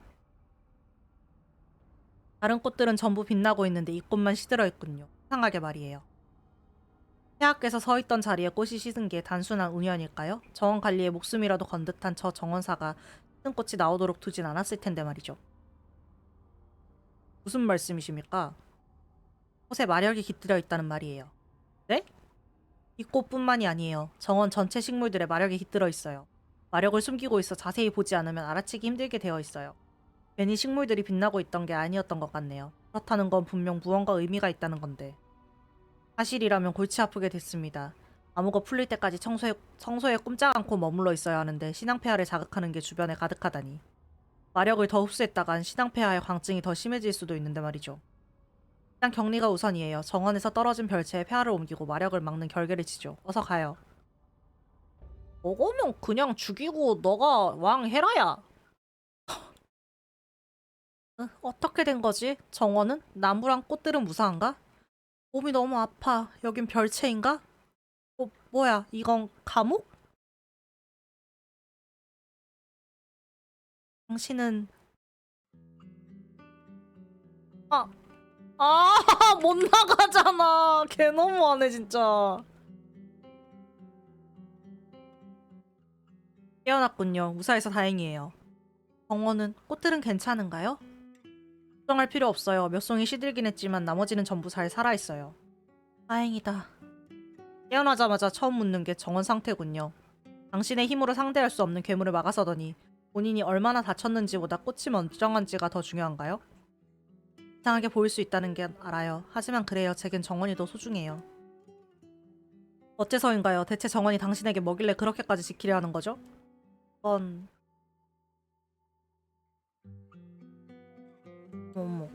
다른 꽃들은 전부 빛나고 있는데 이 꽃만 시들어 있군요. 이상하게 말이에요. 폐하께서 서 있던 자리에 꽃이 시든 게 단순한 우연일까요? 정원 관리에 목숨이라도 건 듯한 저 정원사가 시든 꽃이 나오도록 두진 않았을 텐데 말이죠. 무슨 말씀이십니까? 꽃에 마력이 깃들어 있다는 말이에요. 네? 이 꽃뿐만이 아니에요. 정원 전체 식물들에 마력이 깃들어 있어요. 마력을 숨기고 있어 자세히 보지 않으면 알아채기 힘들게 되어 있어요. 괜히 식물들이 빛나고 있던 게 아니었던 것 같네요. 그렇다는 건 분명 무언가 의미가 있다는 건데. 사실이라면 골치 아프게 됐습니다. 암호가 풀릴 때까지 청소에 꼼짝 않고 머물러 있어야 하는데 신앙폐하를 자극하는 게 주변에 가득하다니. 마력을 더 흡수했다간 신앙폐하의 광증이 더 심해질 수도 있는데 말이죠. 일단 격리가 우선이에요. 정원에서 떨어진 별채에 폐하를 옮기고 마력을 막는 결계를 치죠. 어서 가요. 먹으면 그냥 죽이고 너가 왕 해라야. 어떻게 된 거지? 정원은? 나무랑 꽃들은 무사한가? 몸이 너무 아파. 여긴 별채인가? 뭐야? 이건 감옥? 당신은 아, 못 나가잖아. 개 너무하네 진짜. 깨어났군요. 무사해서 다행이에요. 정원은 꽃들은 괜찮은가요? 걱정할 필요 없어요. 몇 송이 시들긴 했지만 나머지는 전부 잘 살아있어요. 다행이다. 깨어나자마자 처음 묻는 게 정원 상태군요. 당신의 힘으로 상대할 수 없는 괴물을 막아서더니 본인이 얼마나 다쳤는지보다 꽃이 멀쩡한지가 더 중요한가요? 이상하게 보일 수 있다는 게 알아요. 하지만 그래요. 제겐 정원이 더 소중해요. 어째서인가요? 대체 정원이 당신에게 뭐길래 그렇게까지 지키려 하는 거죠? 그건... 어머.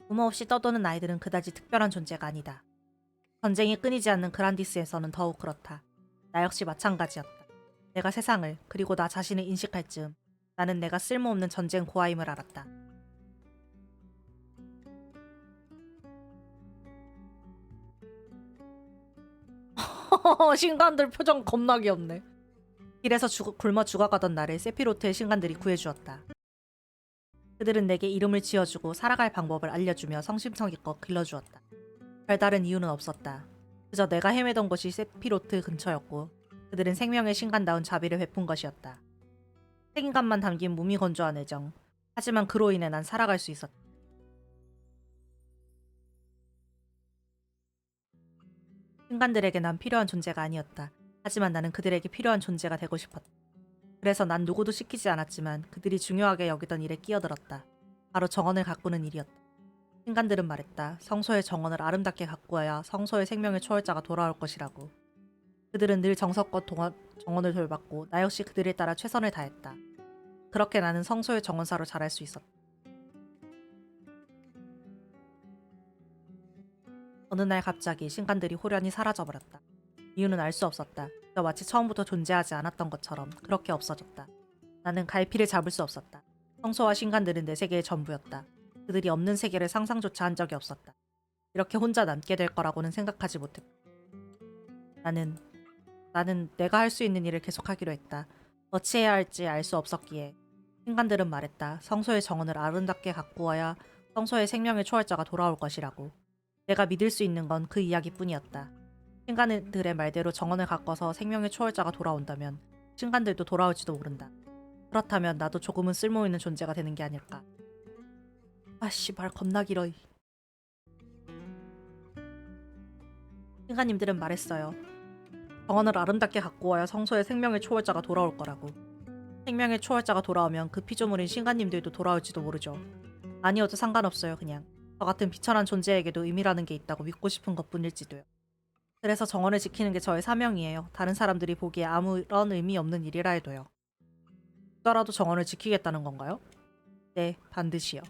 부모 없이 떠도는 아이들은 그다지 특별한 존재가 아니다. 전쟁이 끊이지 않는 그란디스에서는 더욱 그렇다. 나 역시 마찬가지였다. 내가 세상을 그리고 나 자신을 인식할 즈음 나는 내가 쓸모없는 전쟁 고아임을 알았다. 신관들 표정 겁나 귀엽네. 길에서 굶어 죽어가던 나를 세피로트의 신관들이 구해주었다. 그들은 내게 이름을 지어주고 살아갈 방법을 알려주며 성심성의껏 길러주었다. 별다른 이유는 없었다. 그저 내가 헤매던 곳이 세피로트 근처였고 그들은 생명의 신간다운 자비를 베푼 것이었다. 책임감만 담긴 무미건조한 애정. 하지만 그로 인해 난 살아갈 수 있었다. 신간들에게 난 필요한 존재가 아니었다. 하지만 나는 그들에게 필요한 존재가 되고 싶었다. 그래서 난 누구도 시키지 않았지만 그들이 중요하게 여기던 일에 끼어들었다. 바로 정원을 가꾸는 일이었다. 신간들은 말했다. 성소의 정원을 아름답게 가꾸어야 성소의 생명의 초월자가 돌아올 것이라고. 그들은 늘 정성껏 정원을 돌봤고 나 역시 그들에 따라 최선을 다했다. 그렇게 나는 성소의 정원사로 자랄 수 있었다. 어느 날 갑자기 신간들이 호련히 사라져버렸다. 이유는 알 수 없었다. 그저 마치 처음부터 존재하지 않았던 것처럼 그렇게 없어졌다. 나는 갈피를 잡을 수 없었다. 성소와 신간들은 내 세계의 전부였다. 그들이 없는 세계를 상상조차 한 적이 없었다. 이렇게 혼자 남게 될 거라고는 생각하지 못했다. 나는 내가 할 수 있는 일을 계속하기로 했다. 어찌해야 할지 알 수 없었기에. 신간들은 말했다. 성소의 정원을 아름답게 가꾸어야 성소의 생명의 초월자가 돌아올 것이라고. 내가 믿을 수 있는 건 그 이야기뿐이었다. 신간들의 말대로 정원을 가꿔서 생명의 초월자가 돌아온다면 신간들도 돌아올지도 모른다. 그렇다면 나도 조금은 쓸모있는 존재가 되는 게 아닐까. 아씨, 말 겁나 길어. 신간님들은 말했어요. 정원을 아름답게 가꾸어야 성소의 생명의 초월자가 돌아올 거라고. 생명의 초월자가 돌아오면 그 피조물인 신간님들도 돌아올지도 모르죠. 아니어도 상관없어요, 그냥. 저 같은 비천한 존재에게도 의미라는 게 있다고 믿고 싶은 것뿐일지도요. 그래서 정원을 지키는 게 저의 사명이에요. 다른 사람들이 보기에 아무런 의미 없는 일이라 해도요. 그더라도 정원을 지키겠다는 건가요? 네, 반드시요.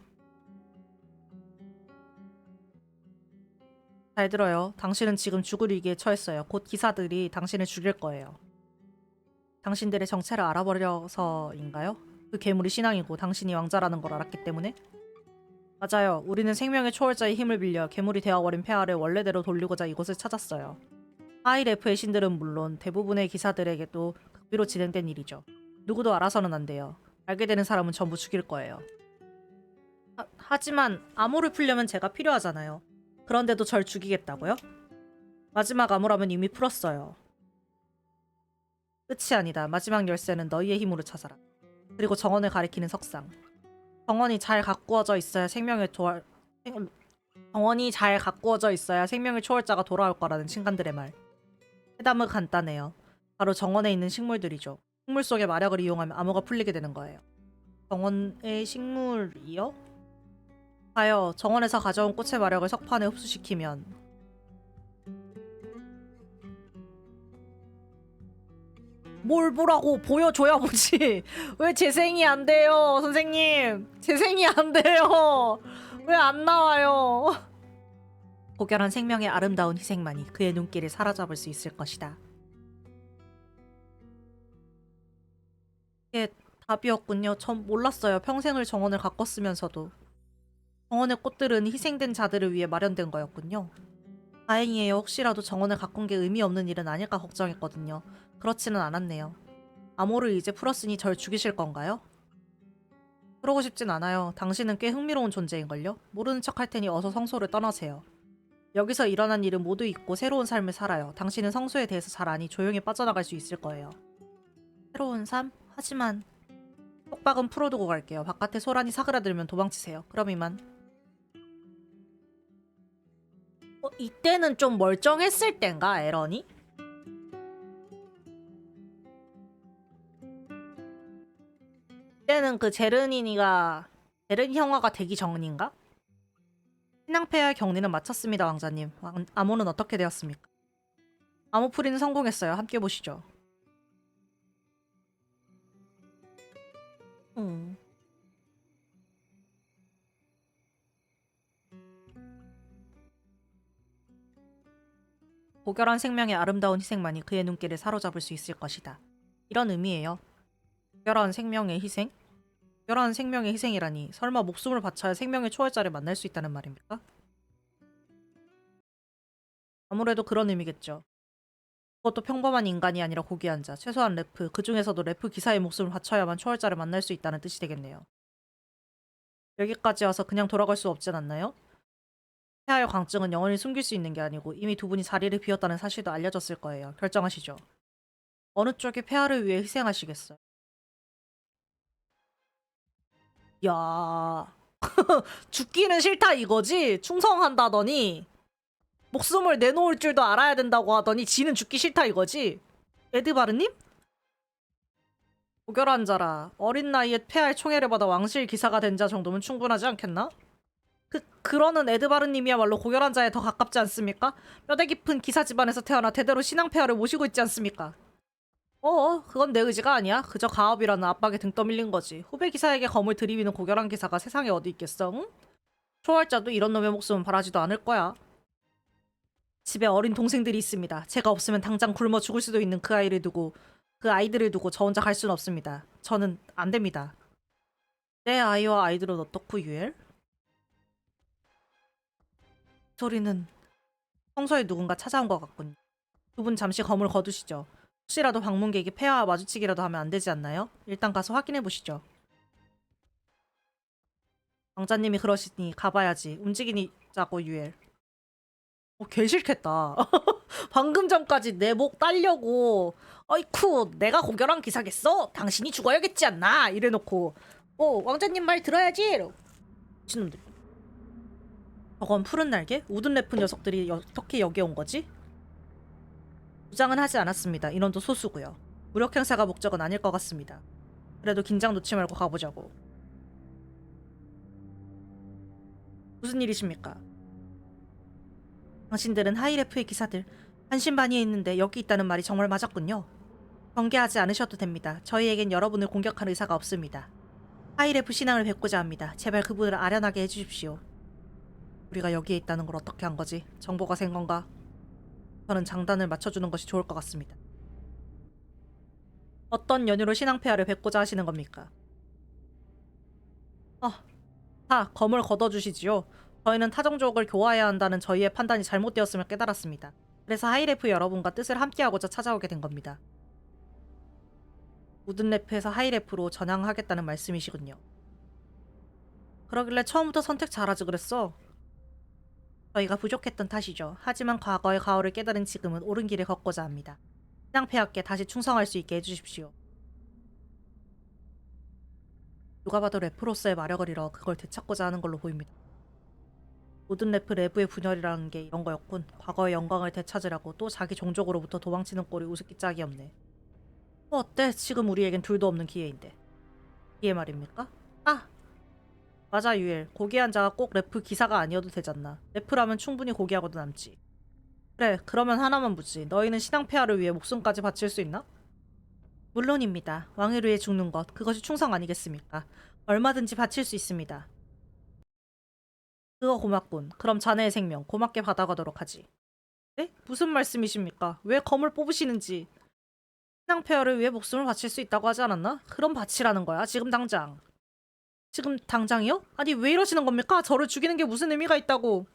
잘 들어요. 당신은 지금 죽을 위기에 처했어요. 곧 기사들이 당신을 죽일 거예요. 당신들의 정체를 알아버려서인가요? 그 괴물이 신앙이고 당신이 왕자라는 걸 알았기 때문에? 맞아요. 우리는 생명의 초월자의 힘을 빌려 괴물이 되어버린 폐하를 원래대로 돌리고자 이곳을 찾았어요. 하이레프의 신들은 물론 대부분의 기사들에게도 극비로 진행된 일이죠. 누구도 알아서는 안 돼요. 알게 되는 사람은 전부 죽일 거예요. 하지만 암호를 풀려면 제가 필요하잖아요. 그런데도 절 죽이겠다고요? 마지막 암호라면 이미 풀었어요. 끝이 아니다. 마지막 열쇠는 너희의 힘으로 찾아라. 그리고 정원을 가리키는 석상. 정원이 잘 가꾸어져 있어야 생명의 초월자가 돌아올 거라는 신간들의 말. 해담은 간단해요. 바로 정원에 있는 식물들이죠. 식물 속의 마력을 이용하면 암호가 풀리게 되는 거예요. 정원의 식물이요? 하여 정원에서 가져온 꽃의 마력을 석판에 흡수시키면 뭘 보라고 보여줘야 보지. 왜 재생이 안 돼요, 선생님? 재생이 안 돼요. 왜 안 나와요? 고결한 생명의 아름다운 희생만이 그의 눈길을 사로잡을 수 있을 것이다. 이게 답이었군요. 전 몰랐어요. 평생을 정원을 가꿨으면서도. 정원의 꽃들은 희생된 자들을 위해 마련된 거였군요. 다행이에요. 혹시라도 정원을 가꾼 게 의미 없는 일은 아닐까 걱정했거든요. 그렇지는 않았네요. 암호를 이제 풀었으니 절 죽이실 건가요? 그러고 싶진 않아요. 당신은 꽤 흥미로운 존재인걸요? 모르는 척 할 테니 어서 성소를 떠나세요. 여기서 일어난 일은 모두 잊고 새로운 삶을 살아요. 당신은 성소에 대해서 잘 아니 조용히 빠져나갈 수 있을 거예요. 새로운 삶? 하지만 속박은 풀어두고 갈게요. 바깥에 소란이 사그라들면 도망치세요. 그럼 이만. 이때는 좀 멀쩡했을 땐가, 에런이? 이때는 그 제르니 형아가 되기 전인가? 신앙폐하의 격리는 마쳤습니다, 왕자님. 암호는 어떻게 되었습니까? 암호풀이는 성공했어요. 함께 보시죠. 고결한 생명의 아름다운 희생만이 그의 눈길을 사로잡을 수 있을 것이다. 이런 의미예요. 고결한 생명의 희생? 고결한 생명의 희생이라니 설마 목숨을 바쳐야 생명의 초월자를 만날 수 있다는 말입니까? 아무래도 그런 의미겠죠. 그것도 평범한 인간이 아니라 고귀한 자, 최소한 래프, 그 중에서도 래프 기사의 목숨을 바쳐야만 초월자를 만날 수 있다는 뜻이 되겠네요. 여기까지 와서 그냥 돌아갈 수 없진 않나요? 폐하의 광증은 영원히 숨길 수 있는 게 아니고 이미 두 분이 자리를 비웠다는 사실도 알려졌을 거예요. 결정하시죠. 어느 쪽이 폐하를 위해 희생하시겠어요? 야, 죽기는 싫다 이거지? 충성한다더니 목숨을 내놓을 줄도 알아야 된다고 하더니 지는 죽기 싫다 이거지? 에드바르님? 고결한 자라. 어린 나이에 폐하의 총애를 받아 왕실 기사가 된 자 정도면 충분하지 않겠나? 그러는 에드바르님이야말로 고결한 자에 더 가깝지 않습니까? 뼈대 깊은 기사 집안에서 태어나 대대로 신앙 폐하를 모시고 있지 않습니까? 그건 내 의지가 아니야. 그저 가업이라는 압박에 등 떠밀린 거지. 후배 기사에게 검을 들이미는 고결한 기사가 세상에 어디 있겠어, 응? 초월자도 이런 놈의 목숨은 바라지도 않을 거야. 집에 어린 동생들이 있습니다. 제가 없으면 당장 굶어 죽을 수도 있는 그 아이들을 두고 저 혼자 갈 수는 없습니다. 저는 안 됩니다. 내 아이와 아이들은 어떻고, 유엘? 소리는 평소에 누군가 찾아온 것 같군요. 두 분 잠시 검을 거두시죠. 혹시라도 방문객이 폐하와 마주치기라도 하면 안 되지 않나요? 일단 가서 확인해 보시죠. 왕자님이 그러시니 가봐야지. 움직이자고, 유엘. 개 싫겠다. 방금 전까지 내 목 딸려고 어이쿠 내가 고결한 기사겠어? 당신이 죽어야겠지 않나? 이래놓고 왕자님 말 들어야지. 미친놈들. 저건 푸른 날개? 우든 래프 녀석들이 어떻게 여기에 온 거지? 부장은 하지 않았습니다. 인원도 소수고요. 무력 행사가 목적은 아닐 것 같습니다. 그래도 긴장 놓지 말고 가보자고. 무슨 일이십니까? 당신들은 하이레프의 기사들. 반신반의에 있는데 여기 있다는 말이 정말 맞았군요. 경계하지 않으셔도 됩니다. 저희에겐 여러분을 공격할 의사가 없습니다. 하이레프 신앙을 뵙고자 합니다. 제발 그분을 아련하게 해주십시오. 우리가 여기에 있다는 걸 어떻게 한 거지? 정보가 센 건가? 저는 장단을 맞춰주는 것이 좋을 것 같습니다. 어떤 연유로 신앙 폐하를 뵙고자 하시는 겁니까? 검을 걷어주시지요. 저희는 타종족을 교화해야 한다는 저희의 판단이 잘못되었음을 깨달았습니다. 그래서 하이레프 여러분과 뜻을 함께하고자 찾아오게 된 겁니다. 우든래프에서 하이레프로 전향하겠다는 말씀이시군요. 그러길래 처음부터 선택 잘하지 그랬어. 저희가 부족했던 탓이죠. 하지만 과거의 가오를 깨달은 지금은 옳은 길을 걷고자 합니다. 신앙폐하께 다시 충성할 수 있게 해주십시오. 누가 봐도 래프로서의 마력을 잃어 그걸 되찾고자 하는 걸로 보입니다. 모든 래프 내부의 분열이라는 게 이런 거였군. 과거의 영광을 되찾으려고 또 자기 종족으로부터 도망치는 꼴이 우습기 짝이 없네. 어때? 지금 우리에겐 둘도 없는 기회인데. 기회 말입니까? 맞아 유엘. 고귀한 자가 꼭 래프 기사가 아니어도 되잖나. 래프라면 충분히 고귀하고도 남지. 그래 그러면 하나만 묻지. 너희는 신앙 폐하를 위해 목숨까지 바칠 수 있나? 물론입니다. 왕을 위해 죽는 것 그것이 충성 아니겠습니까? 얼마든지 바칠 수 있습니다. 그거 고맙군. 그럼 자네의 생명 고맙게 받아가도록 하지. 네? 무슨 말씀이십니까? 왜 검을 뽑으시는지. 신앙 폐하를 위해 목숨을 바칠 수 있다고 하지 않았나? 그럼 바치라는 거야. 지금 당장. 지금 당장이요? 아니 왜 이러시는 겁니까? 저를 죽이는 게 무슨 의미가 있다고.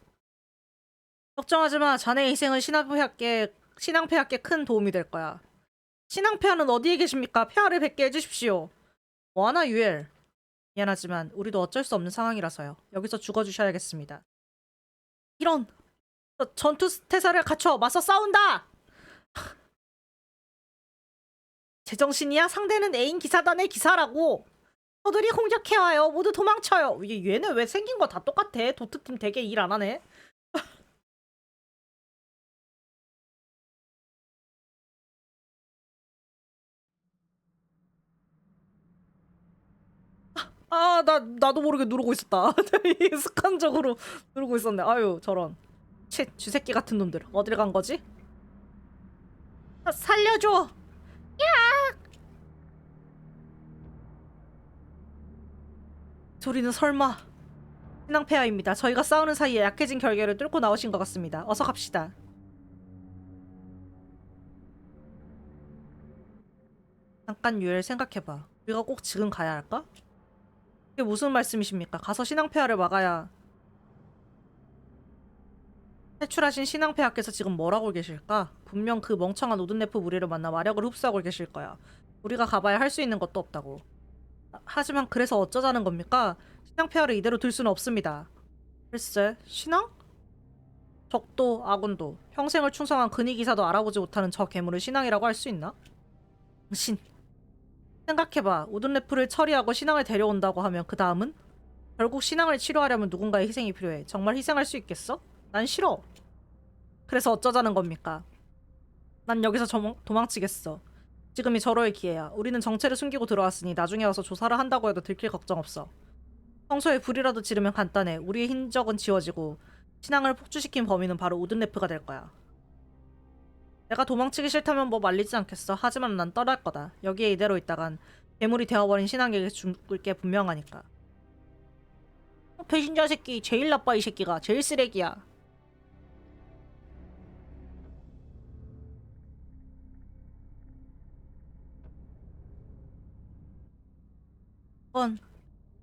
걱정하지 마. 자네의 희생은 신앙 폐하께 큰 도움이 될 거야. 신앙 폐하는 어디에 계십니까? 폐하를 뵙게 해주십시오. 뭐하나 유엘. 미안하지만 우리도 어쩔 수 없는 상황이라서요. 여기서 죽어주셔야겠습니다. 이런 전투 태세를 갖춰 맞서 싸운다. 제정신이야? 상대는 애인 기사단의 기사라고. 저들이 공격해와요. 모두 도망쳐요. 얘네 왜 생긴 거 다 똑같아? 도트팀 되게 일 안 하네. 나도 모르게 누르고 있었다. 습관적으로 누르고 있었네. 아유, 저런. 쥐새끼 같은 놈들. 어딜 간 거지? 살려줘! 소리는 설마. 신앙폐하입니다. 저희가 싸우는 사이에 약해진 결계를 뚫고 나오신 것 같습니다. 어서 갑시다. 잠깐 유엘 생각해봐. 우리가 꼭 지금 가야 할까? 이게 무슨 말씀이십니까? 가서 신앙폐하를 막아야. 탈출하신 신앙폐하께서 지금 뭘 하고 계실까? 분명 그 멍청한 우든래프 무리를 만나 마력을 흡수하고 계실 거야. 우리가 가봐야 할 수 있는 것도 없다고. 하지만 그래서 어쩌자는 겁니까? 신앙폐하를 이대로 둘 수는 없습니다. 글쎄, 신앙? 적도 아군도 평생을 충성한 근위기사도 알아보지 못하는 저 괴물을 신앙이라고 할 수 있나? 당신 생각해봐. 우든래프를 처리하고 신앙을 데려온다고 하면 그 다음은? 결국 신앙을 치료하려면 누군가의 희생이 필요해. 정말 희생할 수 있겠어? 난 싫어. 그래서 어쩌자는 겁니까? 난 여기서 도망치겠어. 지금이 절호의 기회야. 우리는 정체를 숨기고 들어왔으니 나중에 와서 조사를 한다고 해도 들킬 걱정 없어. 평소에 불이라도 지르면 간단해. 우리의 흔적은 지워지고 신앙을 폭주시킨 범인은 바로 우든레프가 될 거야. 내가 도망치기 싫다면 뭐 말리지 않겠어. 하지만 난 떠날 거다. 여기에 이대로 있다간 괴물이 되어버린 신앙에게 죽을 게 분명하니까. 배신자 새끼 제일 나빠. 이 새끼가 제일 쓰레기야.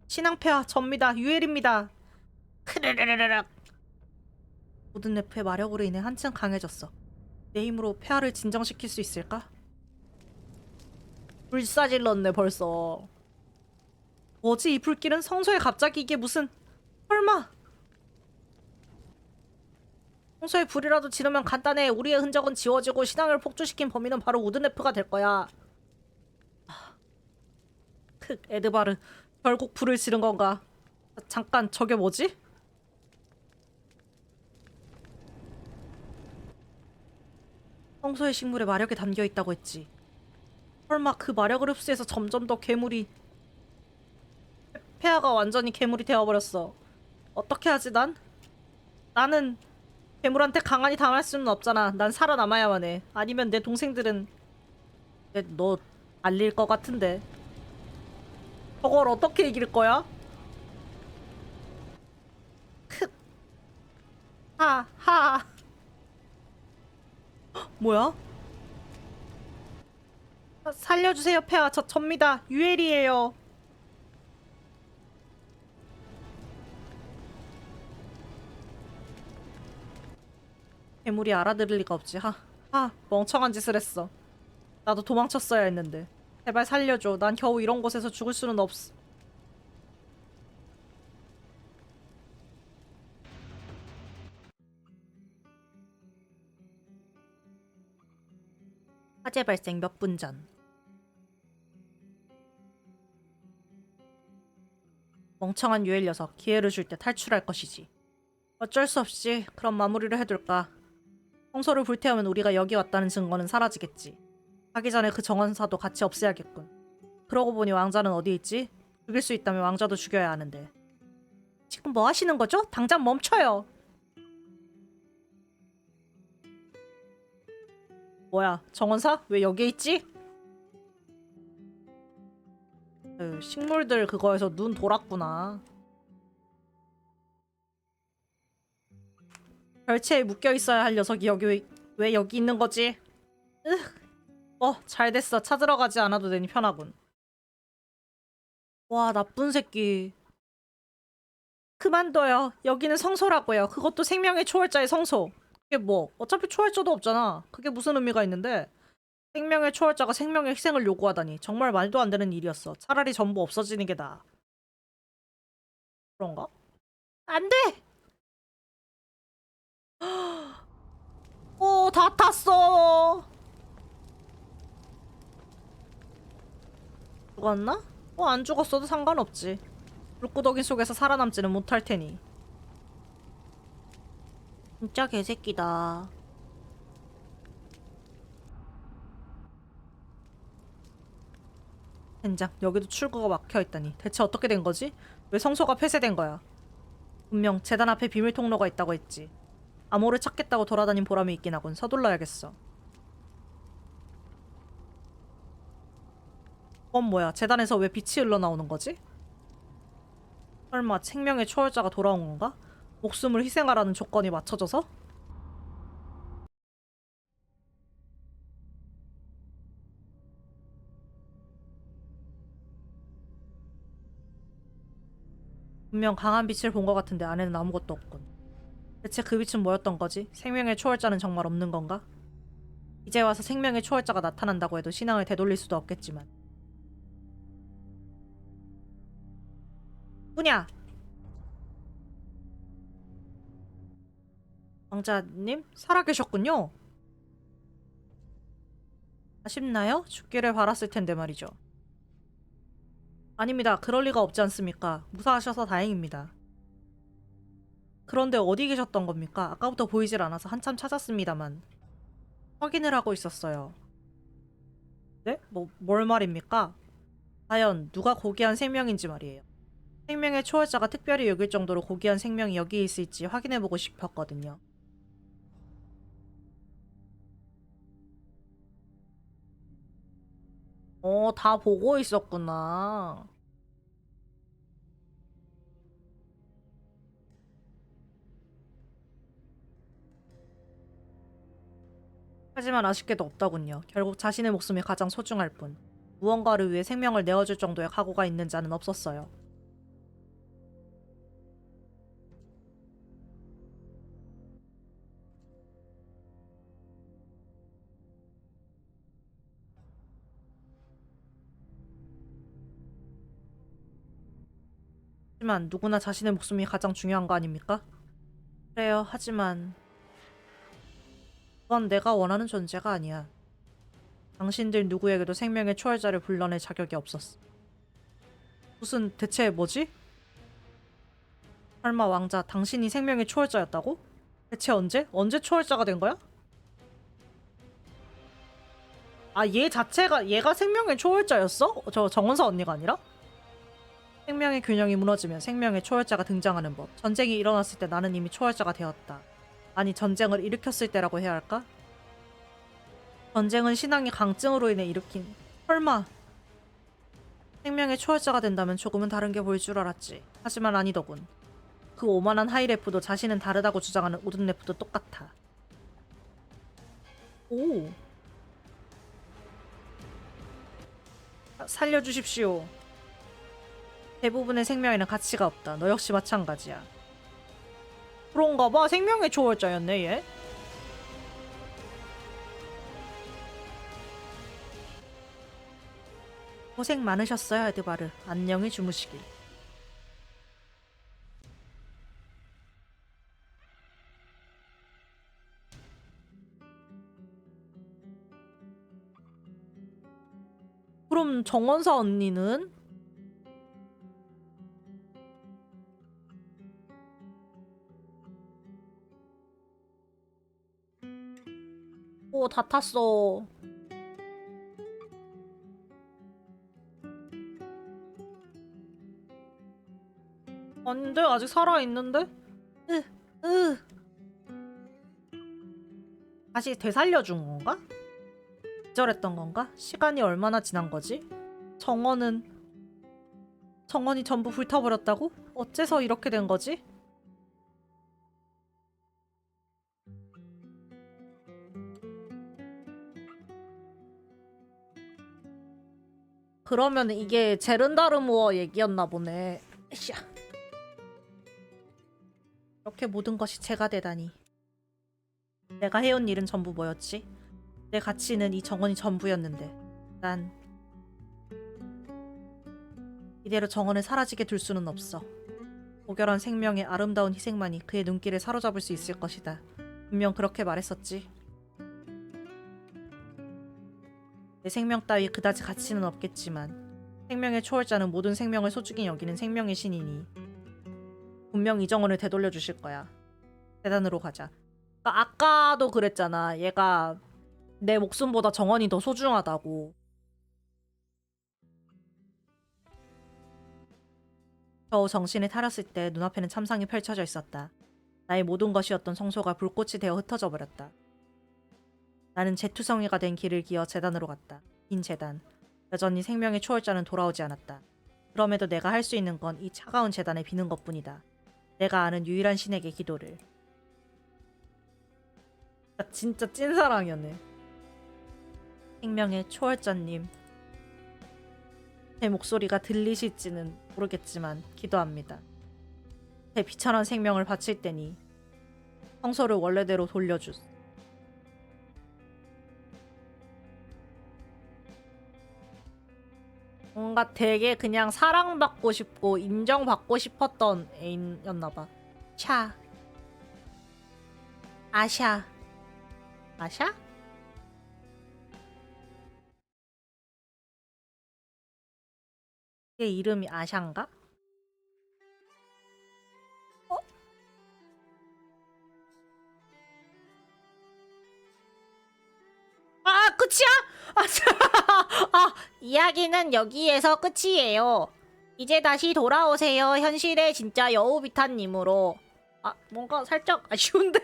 신앙폐하 접니다. 유엘입니다. 크르르르르륵. 모든 래프의 마력으로 인해 한층 강해졌어. 내 힘으로 폐하를 진정시킬 수 있을까? 불사질렀네 벌써. 뭐지 이 불길은? 성소에 갑자기 이게 무슨... 설마 성소에 불이라도 지르면 간단해. 우리의 흔적은 지워지고 신앙을 폭주시킨 범인은 바로 우드네프가 될 거야. 에드바르 결국 불을 지른 건가? 잠깐 저게 뭐지? 성소의 식물에 마력이 담겨 있다고 했지. 설마 그 마력을 흡수해서 점점 더 괴물이... 폐하가 완전히 괴물이 되어버렸어. 어떻게 하지 난? 나는 괴물한테 강한히 당할 수는 없잖아. 난 살아남아야만 해. 아니면 내 동생들은... 너 알릴 것 같은데. 저걸 어떻게 이길 거야? 하하. 뭐야? 살려주세요 폐하. 저 접니다. 유엘이에요. 괴물이 알아들을 리가 없지. 멍청한 짓을 했어. 나도 도망쳤어야 했는데. 제발 살려줘. 난 겨우 이런 곳에서 죽을 수는 없어. 화재 발생 몇 분 전. 멍청한 유엘 녀석. 기회를 줄 때 탈출할 것이지. 어쩔 수 없이 그럼 마무리를 해둘까. 성소를 불태우면 우리가 여기 왔다는 증거는 사라지겠지. 가기 전에 그 정원사도 같이 없애야겠군. 그러고 보니 왕자는 어디 있지? 죽일 수 있다면 왕자도 죽여야 하는데. 지금 뭐 하시는 거죠? 당장 멈춰요. 뭐야, 정원사? 왜 여기에 있지? 식물들 그거에서 눈 돌았구나. 별채에 묶여 있어야 할 녀석이 여기 왜 여기 있는 거지? 잘 됐어. 찾으러 가지 않아도 되니 편하군. 와, 나쁜 새끼. 그만둬요. 여기는 성소라고요. 그것도 생명의 초월자의 성소. 그게 뭐? 어차피 초월자도 없잖아. 그게 무슨 의미가 있는데? 생명의 초월자가 생명의 희생을 요구하다니. 정말 말도 안 되는 일이었어. 차라리 전부 없어지는 게 나아. 그런가? 안 돼! 다 탔어. 죽었나? 안 죽었어도 상관없지. 불구덩이 속에서 살아남지는 못할 테니. 진짜 개새끼다. 젠장, 여기도 출구가 막혀있다니. 대체 어떻게 된 거지? 왜 성소가 폐쇄된 거야? 분명 재단 앞에 비밀 통로가 있다고 했지. 암호를 찾겠다고 돌아다닌 보람이 있긴 하군. 서둘러야겠어. 뭐야? 재단에서 왜 빛이 흘러나오는 거지? 설마 생명의 초월자가 돌아온 건가? 목숨을 희생하라는 조건이 맞춰져서? 분명 강한 빛을 본 것 같은데 안에는 아무것도 없군. 대체 그 빛은 뭐였던 거지? 생명의 초월자는 정말 없는 건가? 이제 와서 생명의 초월자가 나타난다고 해도 신앙을 되돌릴 수도 없겠지만. 누구냐? 왕자님? 살아계셨군요. 아쉽나요? 죽기를 바랐을 텐데 말이죠. 아닙니다. 그럴 리가 없지 않습니까? 무사하셔서 다행입니다. 그런데 어디 계셨던 겁니까? 아까부터 보이질 않아서 한참 찾았습니다만. 확인을 하고 있었어요. 네? 뭘 말입니까? 과연 누가 고귀한 생명인지 말이에요. 생명의 초월자가 특별히 여길 정도로 고귀한 생명이 여기에 있을지 확인해보고 싶었거든요. 다 보고 있었구나. 하지만 아쉽게도 없더군요. 결국 자신의 목숨이 가장 소중할 뿐. 무언가를 위해 생명을 내어줄 정도의 각오가 있는 자는 없었어요. 하지만 누구나 자신의 목숨이 가장 중요한 거 아닙니까? 그래요. 하지만 그건 내가 원하는 존재가 아니야. 당신들 누구에게도 생명의 초월자를 불러낼 자격이 없었어. 무슨 대체 뭐지? 설마 왕자, 당신이 생명의 초월자였다고? 대체 언제? 언제 초월자가 된 거야? 아, 얘가 생명의 초월자였어? 저 정원사 언니가 아니라? 생명의 균형이 무너지면 생명의 초월자가 등장하는 법. 전쟁이 일어났을 때 나는 이미 초월자가 되었다. 아니, 전쟁을 일으켰을 때라고 해야 할까? 전쟁은 신앙의 강증으로 인해 일으킨. 설마 생명의 초월자가 된다면 조금은 다른 게 보일 줄 알았지. 하지만 아니더군. 그 오만한 하이레프도 자신은 다르다고 주장하는 오든레프도 똑같아. 오. 살려주십시오. 대부분의 생명에는 가치가 없다. 너 역시 마찬가지야. 그런가 봐. 생명의 초월자였네, 얘. 고생 많으셨어요, 에드바르. 안녕히 주무시길. 그럼 정원사 언니는? 오, 다 탔어. 아닌데? 아직 살아있는데? 으, 으. 다시 되살려준 건가? 기절했던 건가? 시간이 얼마나 지난 거지? 정원이 전부 불타버렸다고? 어째서 이렇게 된 거지? 그러면 이게 제른다르무어 얘기였나 보네. 으쌰. 이렇게 모든 것이 제가 되다니. 내가 해온 일은 전부 뭐였지? 내 가치는 이 정원이 전부였는데 난 이대로 정원을 사라지게 둘 수는 없어. 고결한 생명의 아름다운 희생만이 그의 눈길을 사로잡을 수 있을 것이다. 분명 그렇게 말했었지. 내 생명 따위 그다지 가치는 없겠지만 생명의 초월자는 모든 생명을 소중히 여기는 생명의 신이니 분명 이 정원을 되돌려 주실 거야. 재단으로 가자. 그러니까 아까도 그랬잖아. 얘가 내 목숨보다 정원이 더 소중하다고. 겨우 정신을 차렸을 때 눈앞에는 참상이 펼쳐져 있었다. 나의 모든 것이었던 성소가 불꽃이 되어 흩어져 버렸다. 나는 재투성이가 된 길을 기어 재단으로 갔다. 긴 재단. 여전히 생명의 초월자는 돌아오지 않았다. 그럼에도 내가 할 수 있는 건 이 차가운 재단에 비는 것뿐이다. 내가 아는 유일한 신에게 기도를. 진짜 찐사랑이었네. 생명의 초월자님. 제 목소리가 들리실지는 모르겠지만 기도합니다. 제 비천한 생명을 바칠 때니 성소를 원래대로 돌려주. 뭔가 되게 그냥 사랑받고 싶고 인정받고 싶었던 애인이었나봐. 차. 아샤. 아샤? 걔 이름이 아샤인가? 어? 아, 끝이야? 아, 참. 이야기는 여기에서 끝이에요. 이제 다시 돌아오세요. 현실의 진짜 여우비타님으로. 뭔가 살짝 아쉬운데?